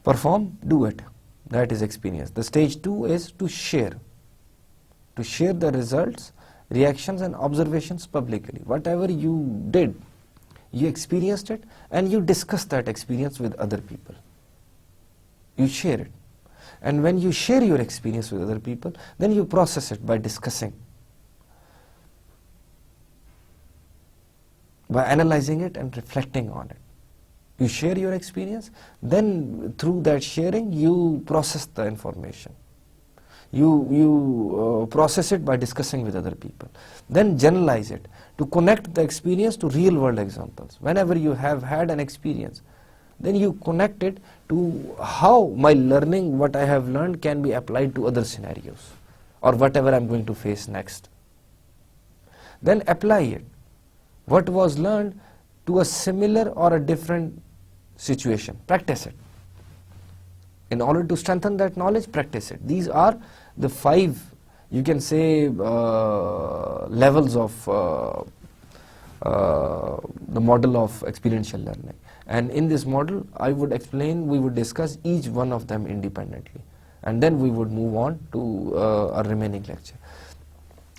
S1: perform, do it. That is experience. The stage 2 is to share. To share the results, reactions and observations publicly. Whatever you did, you experienced it, and you discuss that experience with other people. You share it. And when you share your experience with other people, then you process it by discussing, by analyzing it and reflecting on it. You share your experience, then through that sharing you process the information. You process it by discussing with other people. Then generalize it to connect the experience to real world examples. Whenever you have had an experience, then you connect it to how my learning, what I have learned, can be applied to other scenarios or whatever I'm going to face next. Then apply it. What was learned to a similar or a different situation. Practice it. In order to strengthen that knowledge, practice it. These are the 5, you can say, levels of the model of experiential learning. And in this model, I would explain, we would discuss each one of them independently. And then we would move on to our remaining lecture,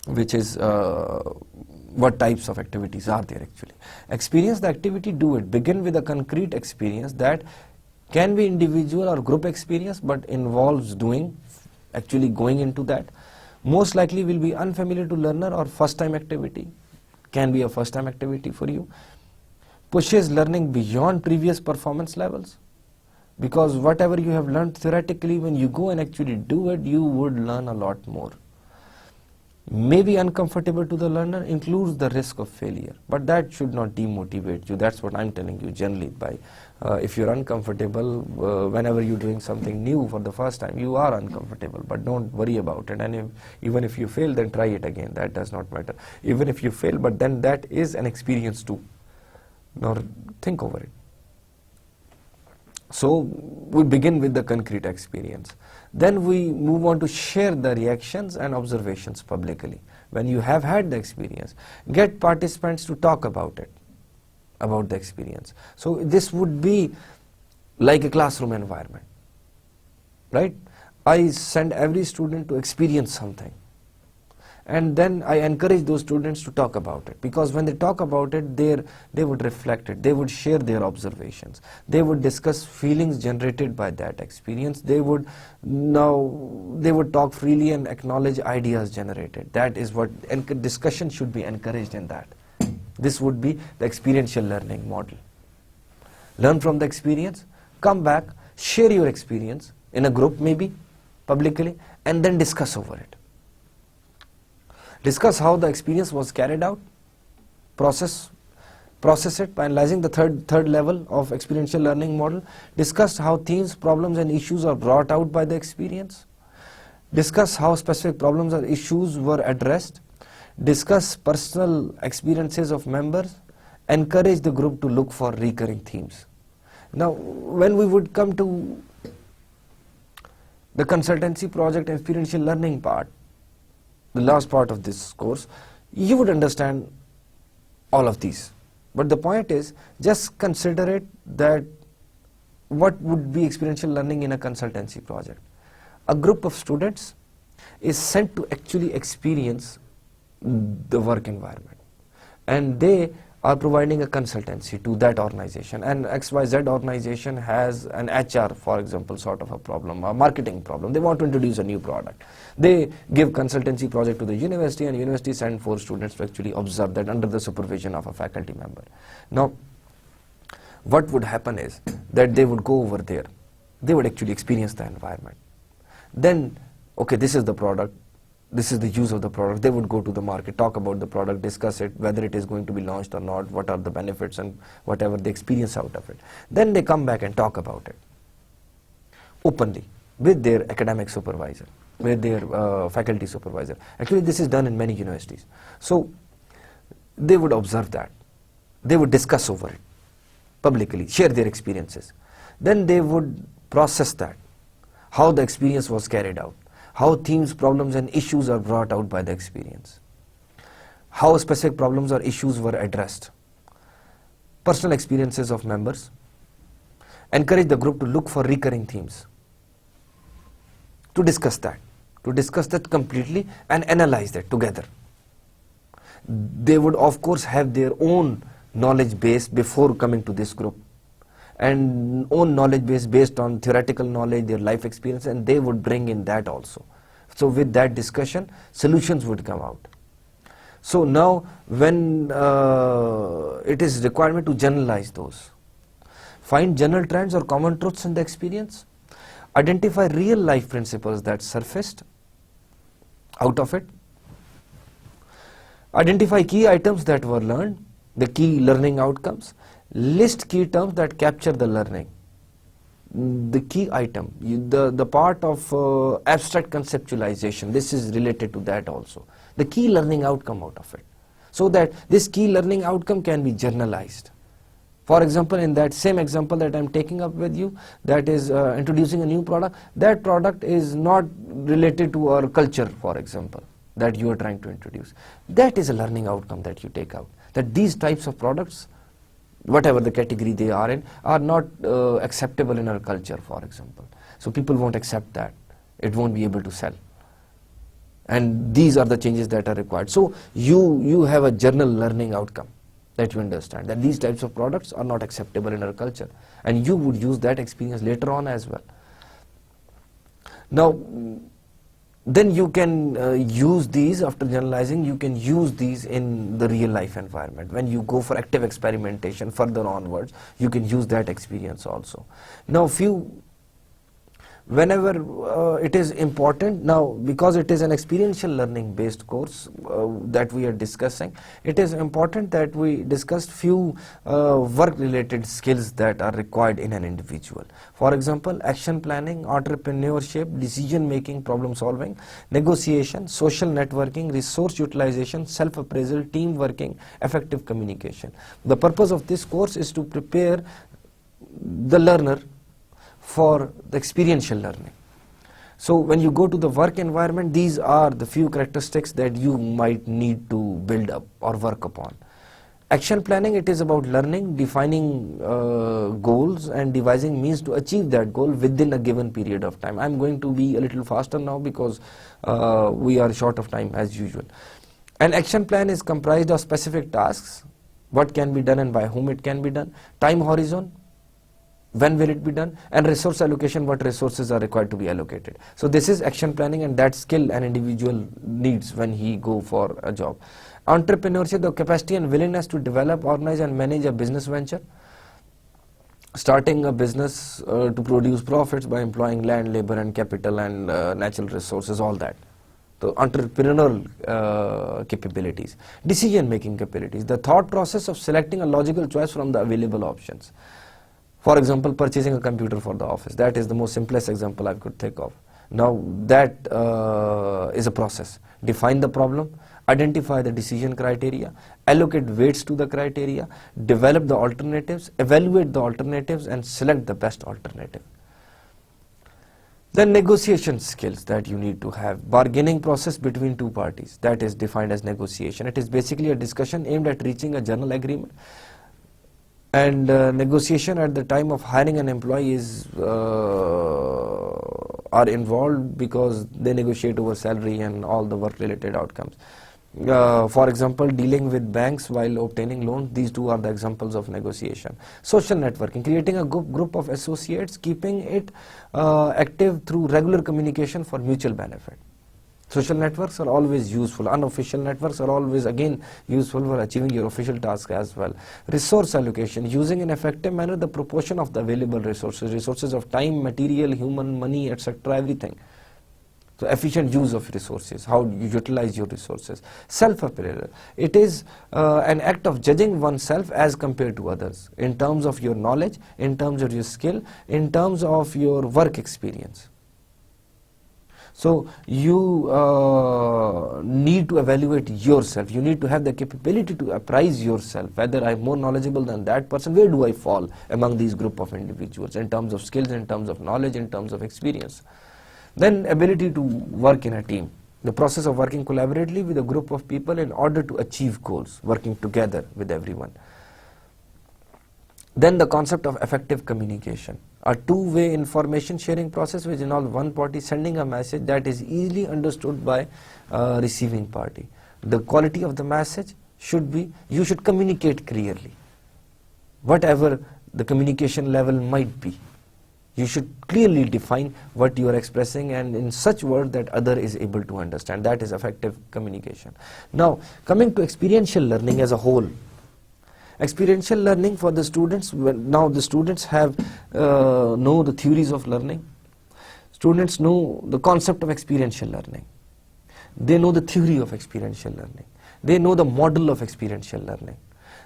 S1: which is what types of activities are there actually. Experience the activity, do it. Begin with a concrete experience that can be individual or group experience, but involves doing, actually going into that. Most likely will be unfamiliar to learner or first time activity. Can be a first time activity for you. Pushes learning beyond previous performance levels, because whatever you have learned theoretically, when you go and actually do it, you would learn a lot more. May be uncomfortable to the learner, includes the risk of failure, but that should not demotivate you. That's what I'm telling you generally. By if you're uncomfortable whenever you're doing something new for the first time, you are uncomfortable, but don't worry about it. And even if you fail, then try it again. That does not matter. Even if you fail, but then that is an experience too. Now think over it. So we begin with the concrete experience. Then we move on to share the reactions and observations publicly. When you have had the experience, get participants to talk about it, about the experience. So this would be like a classroom environment, right? I send every student to experience something. And then I encourage those students to talk about it, because when they talk about it, they would reflect it, they would share their observations, they would discuss feelings generated by that experience, they would talk freely and acknowledge ideas generated. That is what discussion should be encouraged in that. This would be the experiential learning model. Learn from the experience, come back, share your experience in a group, maybe publicly, and then discuss over it. Discuss how the experience was carried out, process it by analyzing the third level of experiential learning model. Discuss how themes, problems and issues are brought out by the experience. Discuss how specific problems or issues were addressed. Discuss personal experiences of members. Encourage the group to look for recurring themes. Now, when we would come to the consultancy project experiential learning part, the last part of this course, you would understand all of these. But the point is, just consider it that what would be experiential learning in a consultancy project. A group of students is sent to actually experience the work environment, and they are providing a consultancy to that organization, and XYZ organization has an HR, for example, sort of a problem, a marketing problem. They want to introduce a new product. They give consultancy project to the university, and university send 4 students to actually observe that under the supervision of a faculty member. Now, what would happen is that they would go over there, they would actually experience the environment. Then, okay, this is the product, this is the use of the product. They would go to the market, talk about the product, discuss it, whether it is going to be launched or not, what are the benefits and whatever they experience out of it. Then they come back and talk about it openly with their academic supervisor, with their faculty supervisor. Actually, this is done in many universities. So they would observe that. They would discuss over it publicly, share their experiences. Then they would process that, how the experience was carried out, how themes, problems and issues are brought out by the experience, how specific problems or issues were addressed, personal experiences of members. Encourage the group to look for recurring themes, to discuss that completely and analyze that together. They would of course have their own knowledge base before coming to this group, and own knowledge base based on theoretical knowledge, their life experience, and they would bring in that also. So with that discussion, solutions would come out. So now when it is requirement to generalize those, find general trends or common truths in the experience, identify real life principles that surfaced out of it, identify key items that were learned, the key learning outcomes, list key terms that capture the learning. The key item, the part of abstract conceptualization, this is related to that also. The key learning outcome out of it. So that this key learning outcome can be generalized. For example, in that same example that I am taking up with you, that is introducing a new product, that product is not related to our culture, for example, that you are trying to introduce. That is a learning outcome that you take out. That these types of products, whatever the category they are in, are not acceptable in our culture, for example. So people won't accept that. It won't be able to sell. And these are the changes that are required. So you have a general learning outcome that you understand, that these types of products are not acceptable in our culture. And you would use that experience later on as well. Now, then you can use these, after generalizing, you can use these in the real life environment. When you go for active experimentation further onwards, you can use that experience also. Now whenever it is important, now because it is an experiential learning based course that we are discussing, it is important that we discuss few work related skills that are required in an individual. For example, action planning, entrepreneurship, decision making, problem solving, negotiation, social networking, resource utilization, self appraisal, team working, effective communication. The purpose of this course is to prepare the learner for the experiential learning. So when you go to the work environment, these are the few characteristics that you might need to build up or work upon. Action planning, it is about learning, defining goals and devising means to achieve that goal within a given period of time. I'm going to be a little faster now because we are short of time as usual. An action plan is comprised of specific tasks, what can be done and by whom it can be done, time horizon, when will it be done, and resource allocation, what resources are required to be allocated. So this is action planning, and that skill an individual needs when he go for a job. Entrepreneurship, the capacity and willingness to develop, organize and manage a business venture. Starting a business to produce profits by employing land, labor and capital and natural resources, all that. So entrepreneurial capabilities. Decision making capabilities, the thought process of selecting a logical choice from the available options. For example, purchasing a computer for the office. That is the most simplest example I could think of. Now that is a process. Define the problem, identify the decision criteria, allocate weights to the criteria, develop the alternatives, evaluate the alternatives and select the best alternative. Then negotiation skills that you need to have. Bargaining process between two parties. That is defined as negotiation. It is basically a discussion aimed at reaching a general agreement. And negotiation at the time of hiring an employee is are involved because they negotiate over salary and all the work related outcomes. For example, dealing with banks while obtaining loans, these two are the examples of negotiation. Social networking, creating a group of associates, keeping it active through regular communication for mutual benefit. Social networks are always useful. Unofficial networks are always again useful for achieving your official task as well. Resource allocation, using in effective manner the proportion of the available resources of time, material, human, money, etc., everything. So efficient use of resources, how you utilize your resources. Self-appraisal, it is an act of judging oneself as compared to others in terms of your knowledge, in terms of your skill, in terms of your work experience. So you need to evaluate yourself. You need to have the capability to appraise yourself, whether I'm more knowledgeable than that person, where do I fall among these group of individuals in terms of skills, in terms of knowledge, in terms of experience. Then ability to work in a team. The process of working collaboratively with a group of people in order to achieve goals, working together with everyone. Then the concept of effective communication, a two-way information sharing process which involves one party sending a message that is easily understood by receiving party. The quality of the message should be, you should communicate clearly. Whatever the communication level might be. You should clearly define what you are expressing and in such words that other is able to understand. That is effective communication. Now, coming to experiential learning as a whole. Experiential learning for the students, now the students have know the theories of learning. Students know the concept of experiential learning. They know the theory of experiential learning. They know the model of experiential learning.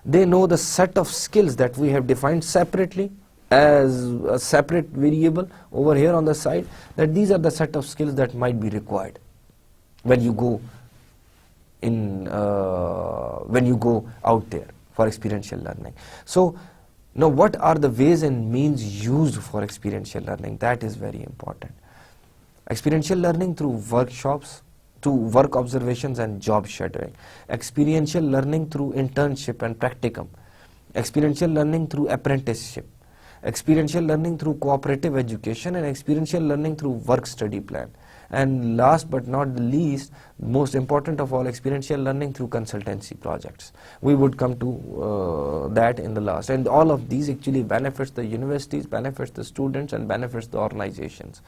S1: They know the set of skills that we have defined separately as a separate variable over here on the side, that these are the set of skills that might be required when you go out there for experiential learning. So now what are the ways and means used for experiential learning? That is very important. Experiential learning through workshops, through work observations and job shadowing. Experiential learning through internship and practicum. Experiential learning through apprenticeship. Experiential learning through cooperative education, and experiential learning through work study plan. And last but not the least, most important of all, experiential learning through consultancy projects. We would come to that in the last. And all of these actually benefits the universities, benefits the students, and benefits the organizations.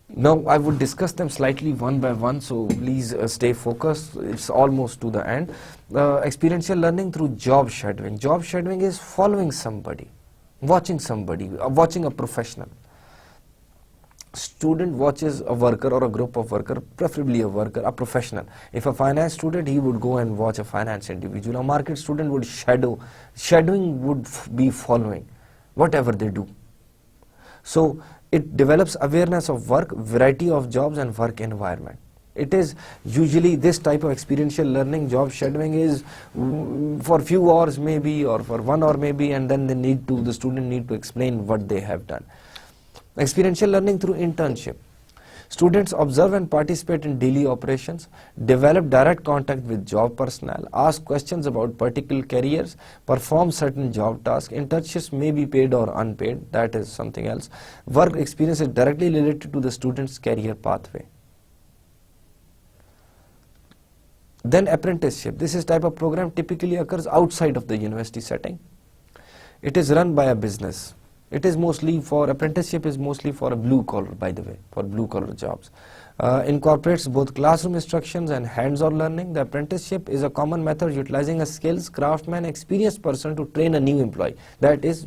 S1: Now I would discuss them slightly one by one, so please stay focused. It's almost to the end. Experiential learning through job shadowing. Job shadowing is following somebody, watching a professional. Student watches a worker or a group of workers, preferably a worker, a professional. If a finance student, he would go and watch a finance individual. A market student would shadow. Shadowing would be following whatever they do. So it develops awareness of work, variety of jobs and work environment. It is usually this type of experiential learning, job shadowing is for few hours maybe, or for 1 hour maybe, and then the student need to explain what they have done. Experiential learning through internship. Students observe and participate in daily operations, develop direct contact with job personnel, ask questions about particular careers, perform certain job tasks. Internships may be paid or unpaid, that is something else. Work experience is directly related to the student's career pathway. Then apprenticeship. This is type of program typically occurs outside of the university setting. It is run by a business. It is mostly for, apprenticeship is mostly for a blue collar, by the way, for blue collar jobs. Incorporates both classroom instructions and hands-on learning. The apprenticeship is a common method utilizing a skills, craftsman, experienced person to train a new employee. That's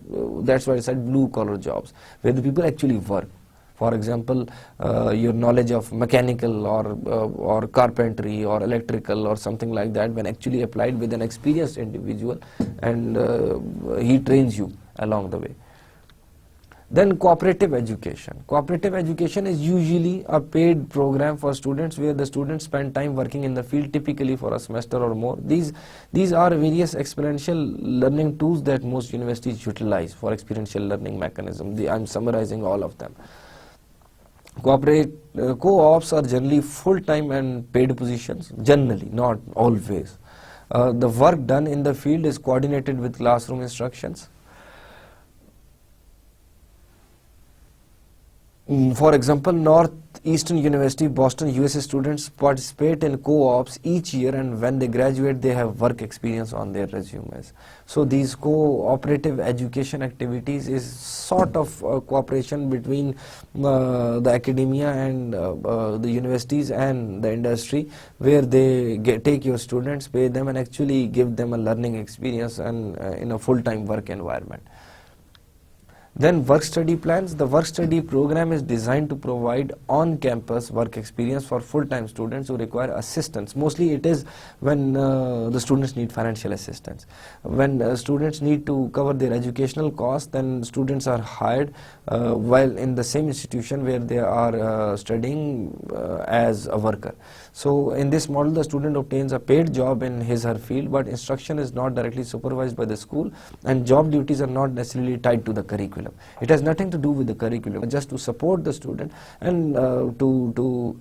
S1: why I said blue collar jobs, where the people actually work. For example, your knowledge of mechanical or carpentry or electrical or something like that, when actually applied with an experienced individual, and he trains you along the way. Then cooperative education. Cooperative education is usually a paid program for students where the students spend time working in the field, typically for a semester or more. These are various experiential learning tools that most universities utilize for experiential learning mechanism. I'm summarizing all of them. Co-ops are generally full-time and paid positions, generally, not always. The work done in the field is coordinated with classroom instructions. For example, Northeastern University, Boston, USA students participate in co-ops each year, and when they graduate, they have work experience on their resumes. So these cooperative education activities is sort of cooperation between the academia and the universities and the industry, where they take your students, pay them, and actually give them a learning experience and in a full-time work environment. Then work study plans. The work study program is designed to provide on-campus work experience for full-time students who require assistance. Mostly it is when the students need financial assistance. When students need to cover their educational costs, then students are hired while in the same institution where they are studying as a worker. So in this model, the student obtains a paid job in his or her field, but instruction is not directly supervised by the school, and job duties are not necessarily tied to the curriculum. It has nothing to do with the curriculum, just to support the student and to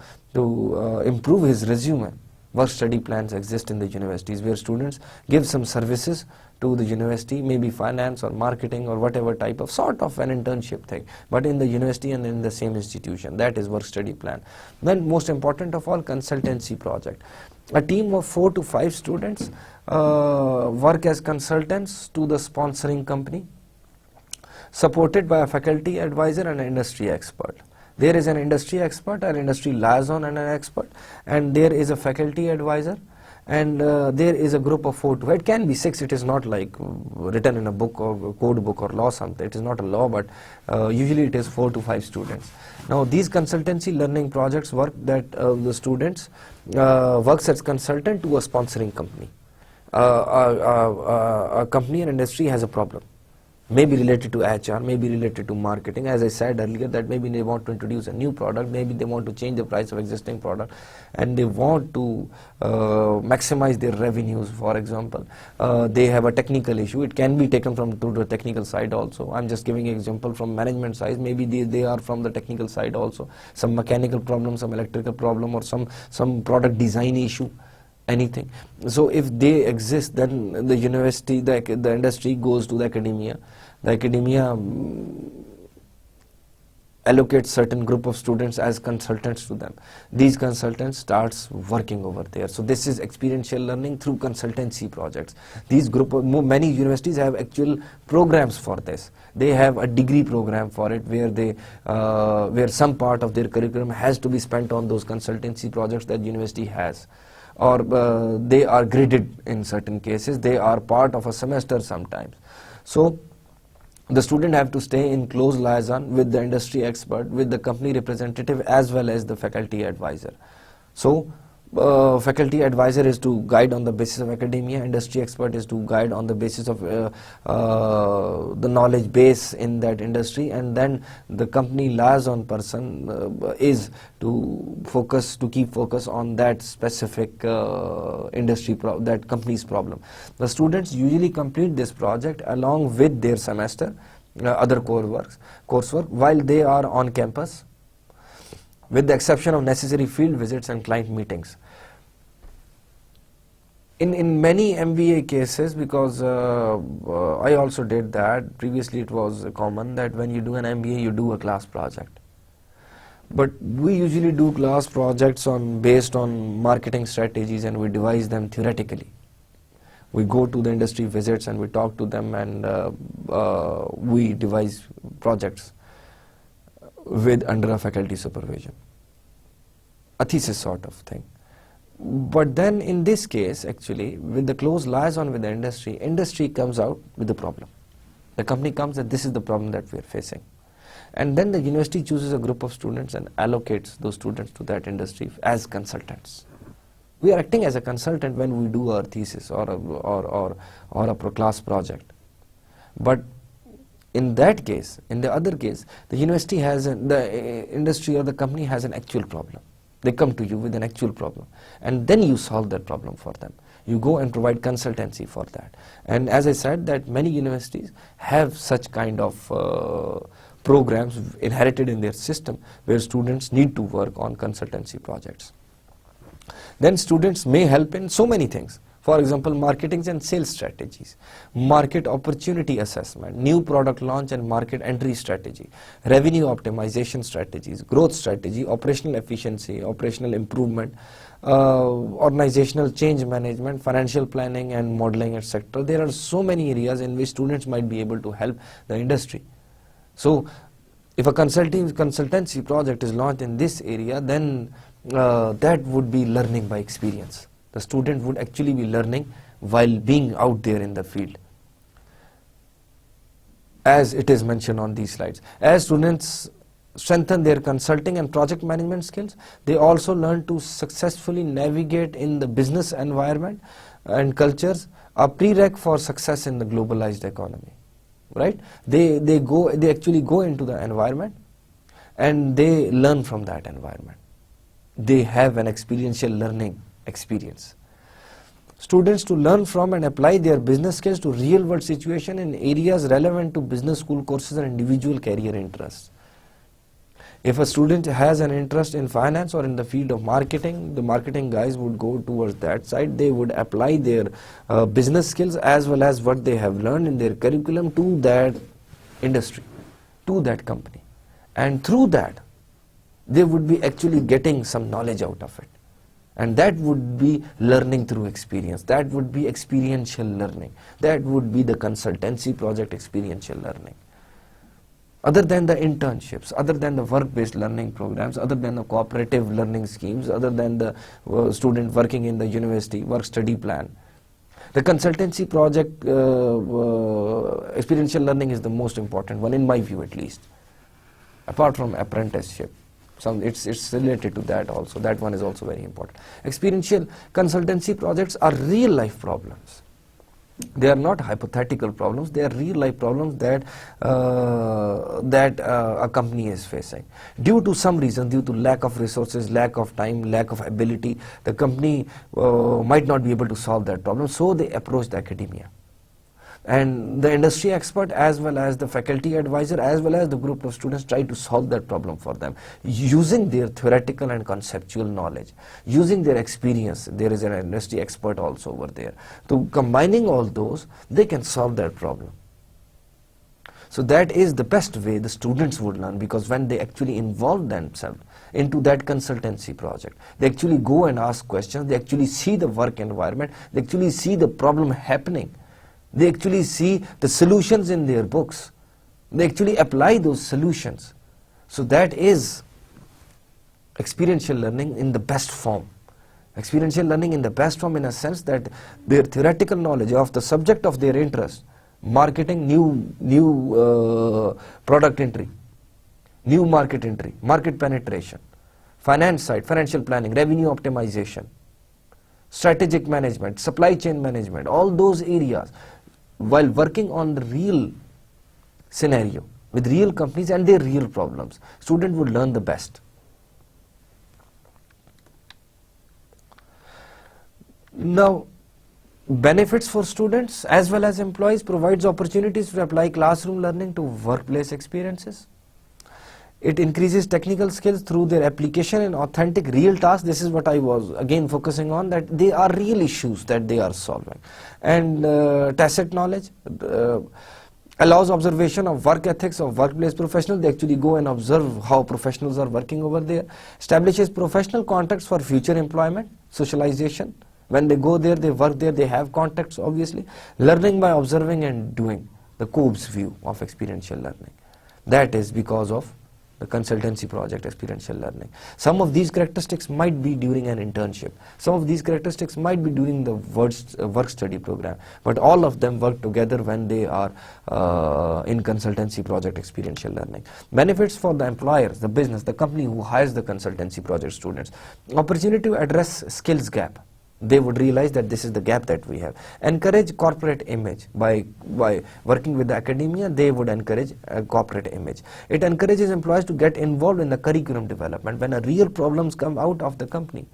S1: improve his resume. Work study plans exist in the universities where students give some services to the university, maybe finance or marketing or whatever type of sort of an internship thing, but in the university and in the same institution. That is work study plan. Then most important of all, consultancy project. A team of 4 to 5 students work as consultants to the sponsoring company. supported by a faculty advisor and an industry expert. There is an industry expert, an industry liaison and an expert, and there is a faculty advisor, and there is a group of 4 to, it can be 6, it is not like written in a book or a code book or law something, it is not a law, but usually it is 4 to 5 students. Now these consultancy learning projects work that the students works as consultant to a sponsoring company. A company and industry has a problem, maybe related to HR, maybe related to marketing. As I said earlier, that maybe they want to introduce a new product, maybe they want to change the price of existing product, and they want to maximize their revenues, for example. They have a technical issue. It can be taken from to the technical side also. I'm just giving an example from management side. Maybe they are from the technical side also. Some mechanical problem, some electrical problem, or some product design issue. Anything. So if they exist, then the university, the industry goes to the academia. The academia allocates certain group of students as consultants to them. These consultants starts working over there. So this is experiential learning through consultancy projects. These many universities have actual programs for this. They have a degree program for it where they where some part of their curriculum has to be spent on those consultancy projects that university has. Or they are graded in certain cases, they are part of a semester sometimes. So the student have to stay in close liaison with the industry expert, with the company representative, as well as the faculty advisor. So faculty advisor is to guide on the basis of academia, industry expert is to guide on the basis of the knowledge base in that industry, and then the company liaison person is to keep focus on that specific industry, that company's problem. The students usually complete this project along with their semester, other coursework while they are on campus, with the exception of necessary field visits and client meetings. In many MBA cases, because I also did that, previously it was common that when you do an MBA, you do a class project. But we usually do class projects based on marketing strategies, and we devise them theoretically. We go to the industry visits and we talk to them, and we devise projects under a faculty supervision, a thesis sort of thing. But then in this case, actually, with the close liaison with the industry comes out with the problem. The company comes that this is the problem that we are facing. And then the university chooses a group of students and allocates those students to that industry as consultants. We are acting as a consultant when we do our thesis or a class project. But in that case, in the other case, the university has, the industry or the company has an actual problem. They come to you with an actual problem, and then you solve that problem for them. You go and provide consultancy for that. And as I said, that many universities have such kind of programs inherited in their system where students need to work on consultancy projects. Then students may help in so many things. For example, marketing and sales strategies, market opportunity assessment, new product launch and market entry strategy, revenue optimization strategies, growth strategy, operational efficiency, operational improvement, organizational change management, financial planning and modeling, etc. There are so many areas in which students might be able to help the industry. So if a consultancy project is launched in this area, then that would be learning by experience. The student would actually be learning while being out there in the field, as it is mentioned on these slides. As students strengthen their consulting and project management skills, they also learn to successfully navigate in the business environment and cultures, a prereq for success in the globalized economy. Right? They actually go into the environment and they learn from that environment. They have an experiential learning experience. Students to learn from and apply their business skills to real world situation in areas relevant to business school courses and individual career interests. If a student has an interest in finance or in the field of marketing, the marketing guys would go towards that side. They would apply their business skills as well as what they have learned in their curriculum to that industry, to that company. And through that, they would be actually getting some knowledge out of it. And that would be learning through experience. That would be experiential learning. That would be the consultancy project experiential learning. other than the internships, other than the work-based learning programs, other than the cooperative learning schemes, other than the student working in the university work-study plan. The consultancy project, experiential learning is the most important one, in my view at least. Apart from apprenticeship, it's related to that also. That one is also very important. Experiential consultancy projects are real-life problems. They are not hypothetical problems. They are real-life problems that a company is facing. Due to some reason, due to lack of resources, lack of time, lack of ability, the company might not be able to solve that problem. So they approach the academia. And the industry expert, as well as the faculty advisor, as well as the group of students, try to solve that problem for them using their theoretical and conceptual knowledge, using their experience. There is an industry expert also over there. So combining all those, they can solve that problem. So that is the best way the students would learn, because when they actually involve themselves into that consultancy project, they actually go and ask questions, they actually see the work environment, they actually see the problem happening. They actually see the solutions in their books. They actually apply those solutions. So that is experiential learning in the best form. Experiential learning in the best form, in a sense that their theoretical knowledge of the subject of their interest, marketing, new product entry, new market entry, market penetration, finance side, financial planning, revenue optimization, strategic management, supply chain management, all those areas, while working on the real scenario with real companies and their real problems, student would learn the best. Now, benefits for students as well as employees: provides opportunities to apply classroom learning to workplace experiences. It increases technical skills through their application in authentic real tasks. This is what I was again focusing on, that they are real issues that they are solving. And tacit knowledge allows observation of work ethics of workplace professionals. They actually go and observe how professionals are working over there. Establishes professional contacts for future employment, socialization. When they go there, they work there, they have contacts obviously. Learning by observing and doing, the Cobbs view of experiential learning. That is because of the consultancy project experiential learning. Some of these characteristics might be during an internship. Some of these characteristics might be during the work study program. But all of them work together when they are in consultancy project experiential learning. Benefits for the employers, the business, the company who hires the consultancy project students. Opportunity to address skills gap. They would realize that this is the gap that we have. Encourage corporate image. By working with the academia, they would encourage a corporate image. It encourages employees to get involved in the curriculum development when a real problems come out of the company.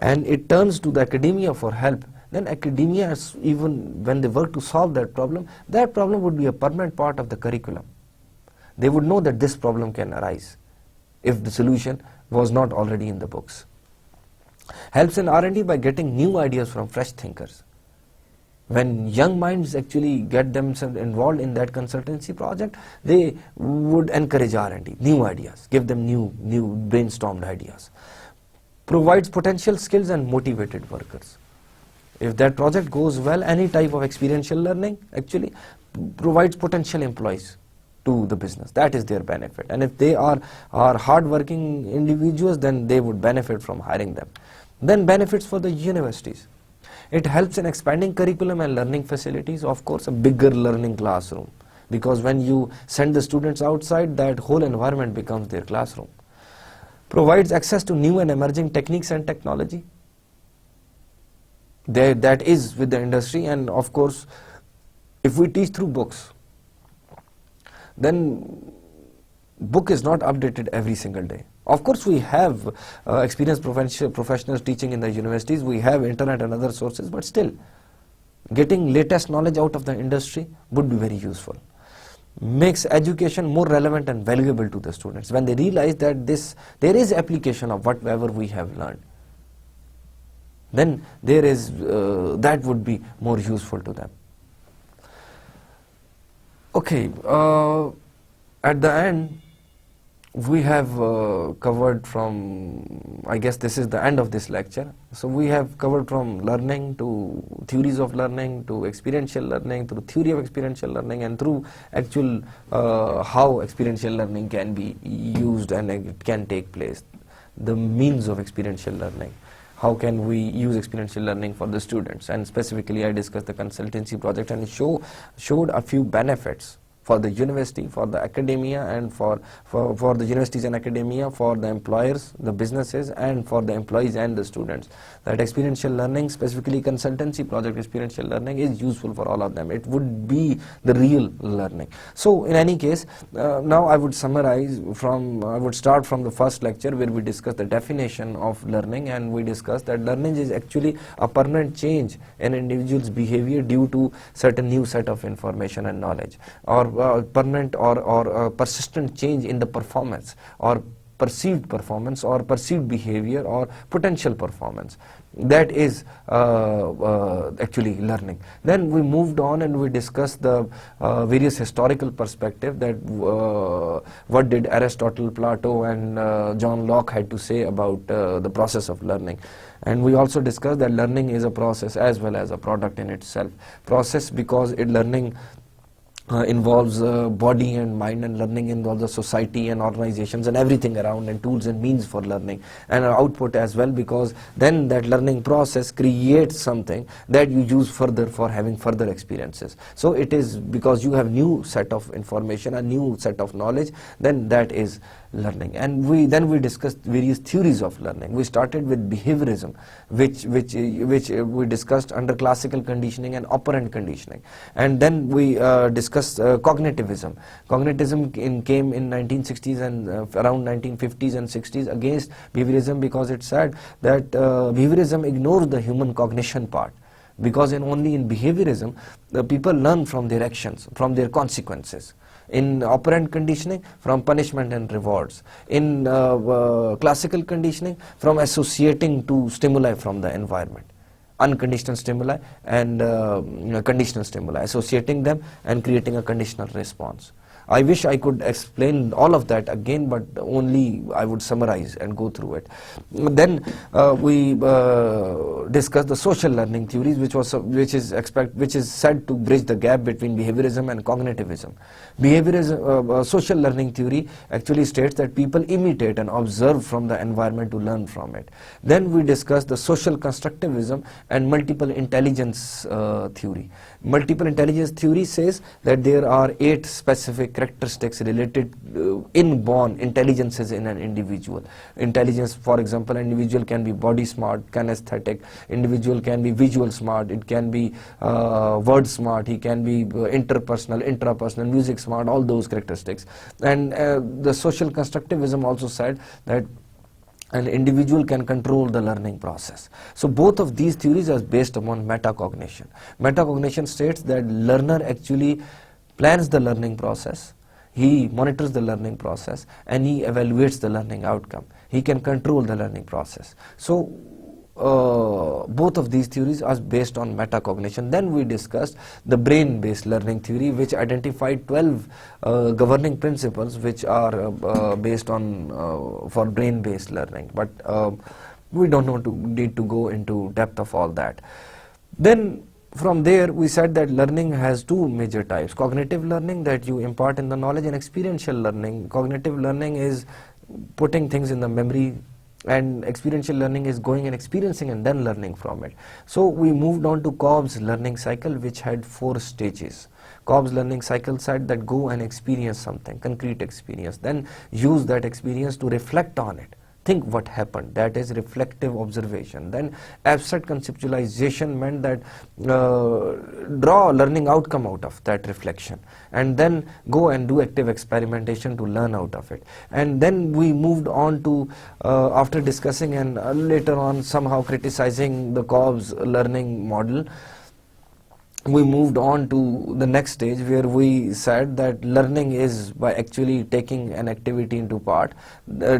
S1: And it turns to the academia for help. Then academia, even when they work to solve that problem would be a permanent part of the curriculum. They would know that this problem can arise if the solution was not already in the books. Helps in R&D by getting new ideas from fresh thinkers. When young minds actually get themselves involved in that consultancy project, they would encourage R&D, new ideas, give them new brainstormed ideas. Provides potential skills and motivated workers. If that project goes well, any type of experiential learning actually provides potential employees to the business. That is their benefit. And if they are hard-working individuals, then they would benefit from hiring them. Then benefits for the universities. It helps in expanding curriculum and learning facilities. Of course, a bigger learning classroom. Because when you send the students outside, that whole environment becomes their classroom. Provides access to new and emerging techniques and technology. That is with the industry. And of course, if we teach through books, then book is not updated every single day. Of course, we have experienced professionals teaching in the universities, we have internet and other sources, but still, getting latest knowledge out of the industry would be very useful. Makes education more relevant and valuable to the students when they realize that there is application of whatever we have learned. Then there is that would be more useful to them. Okay, at the end, we have covered from, I guess this is the end of this lecture. So we have covered from learning to theories of learning to experiential learning, through theory of experiential learning, and through actual how experiential learning can be used and it can take place, the means of experiential learning. How can we use experiential learning for the students? And specifically I discussed the consultancy project and showed a few benefits for the university, for the academia, and for the universities and academia, for the employers, the businesses, and for the employees and the students. That experiential learning, specifically consultancy project experiential learning, is useful for all of them. It would be the real learning. So in any case, now I would summarize I would start from the first lecture where we discussed the definition of learning, and we discussed that learning is actually a permanent change in an individual's behavior due to certain new set of information and knowledge, or permanent or persistent change in the performance or perceived performance or perceived behavior or potential performance. That is actually learning. Then we moved on and we discussed the various historical perspective, that what did Aristotle, Plato, and John Locke had to say about the process of learning. And we also discussed that learning is a process as well as a product in itself. Process because learning involves body and mind, and learning involves the society and organizations and everything around, and tools and means for learning, and output as well, because then that learning process creates something that you use further for having further experiences. So it is because you have new set of information, a new set of knowledge, then that is learning. And then we discussed various theories of learning. We started with behaviorism, which we discussed under classical conditioning and operant conditioning, and then we discussed cognitivism. Cognitivism came in 1960s and around 1950s and 60s against behaviorism, because it said that behaviorism ignores the human cognition part, because only in behaviorism the people learn from their actions, from their consequences. In operant conditioning, from punishment and rewards. In classical conditioning, from associating to stimuli from the environment. Unconditional stimuli and conditional stimuli, associating them and creating a conditional response. I wish I could explain all of that again, but only I would summarize and go through it. Then we discussed the social learning theories, which is said to bridge the gap between behaviorism and cognitivism. Behaviorism, social learning theory actually states that people imitate and observe from the environment to learn from it. Then we discussed the social constructivism and multiple intelligence theory. Multiple intelligence theory says that there are 8 specific characteristics related inborn intelligences in an individual. Intelligence, for example, an individual can be body smart, kinesthetic, individual can be visual smart, it can be word smart, he can be interpersonal, intrapersonal, music smart, all those characteristics. And the social constructivism also said that an individual can control the learning process. So both of these theories are based upon metacognition. Metacognition states that learner actually plans the learning process, he monitors the learning process, and he evaluates the learning outcome. He can control the learning process. So both of these theories are based on metacognition. Then we discussed the brain-based learning theory, which identified 12 governing principles which are based on for brain-based learning. But we don't need to go into depth of all that. Then from there we said that learning has 2 major types: cognitive learning, that you impart in the knowledge, and experiential learning. Cognitive learning is putting things in the memory, and experiential learning is going and experiencing and then learning from it. So we moved on to Cobbs' learning cycle, which had 4 stages. Cobbs' learning cycle said that go and experience something, concrete experience, then use that experience to reflect on it. Think what happened, that is reflective observation. Then abstract conceptualization meant that draw a learning outcome out of that reflection, and then go and do active experimentation to learn out of it. And then we moved on to, after discussing and later on somehow criticizing the Cobbs learning model, we moved on to the next stage, where we said that learning is by actually taking an activity into part,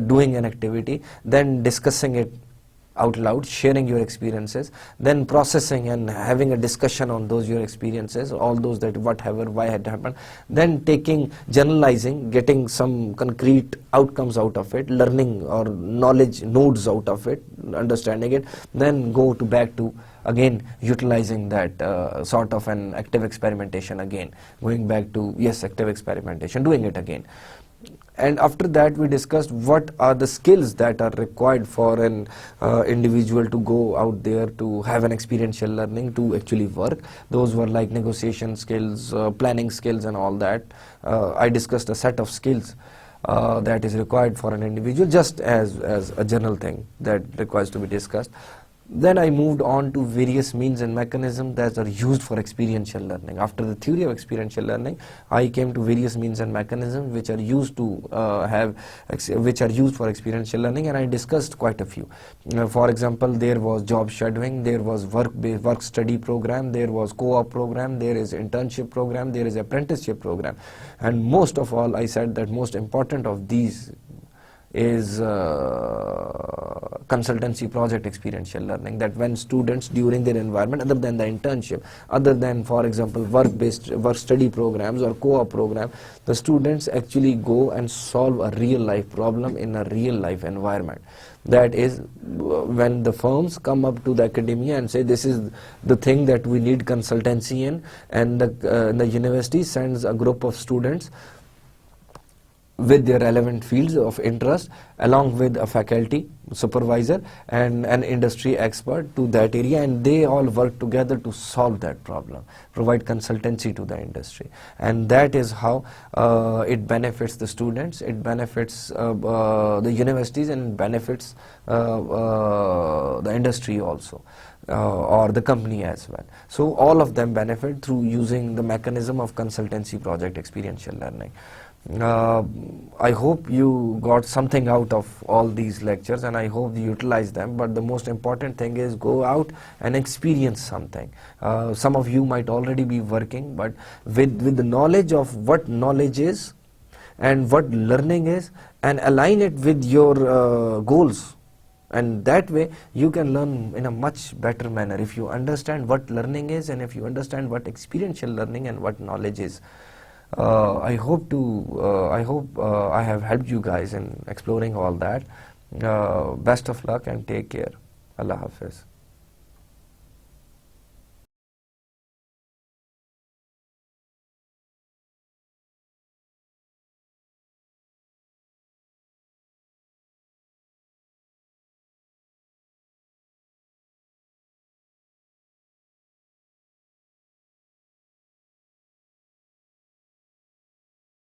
S1: doing an activity, then discussing it out loud, sharing your experiences, then processing and having a discussion on those your experiences, all those that whatever, why had happened, then taking, generalizing, getting some concrete outcomes out of it, learning or knowledge nodes out of it, understanding it, then go to back to again utilizing that sort of an active experimentation again, going back to yes, active experimentation, doing it again. And after that we discussed what are the skills that are required for an individual to go out there to have an experiential learning, to actually work. Those were like negotiation skills, planning skills and all that. I discussed a set of skills that is required for an individual, just as a general thing that requires to be discussed. Then I moved on to various means and mechanisms that are used for experiential learning. After the theory of experiential learning, I came to various means and mechanisms which are used to which are used for experiential learning, and I discussed quite a few. For example, there was job shadowing, there was work study program, there was co-op program, there is internship program, there is apprenticeship program, and most of all, I said that most important of these is consultancy project experiential learning, that when students during their environment, other than the internship, other than for example work study programs or co-op program, the students actually go and solve a real life problem in a real life environment. That is, when the firms come up to the academia and say this is the thing that we need consultancy in, and the university sends a group of students with their relevant fields of interest, along with a faculty, supervisor and an industry expert to that area, and they all work together to solve that problem, provide consultancy to the industry. And that is how it benefits the students, it benefits the universities, and benefits the industry also. Or the company as well. So all of them benefit through using the mechanism of consultancy project experiential learning. I hope you got something out of all these lectures, and I hope you utilize them, but the most important thing is go out and experience something. Some of you might already be working, but with the knowledge of what knowledge is and what learning is, and align it with your goals. And that way you can learn in a much better manner if you understand what learning is, and if you understand what experiential learning and what knowledge is. I hope I have helped you guys in exploring all that. Best of luck and take care. Allah Hafiz.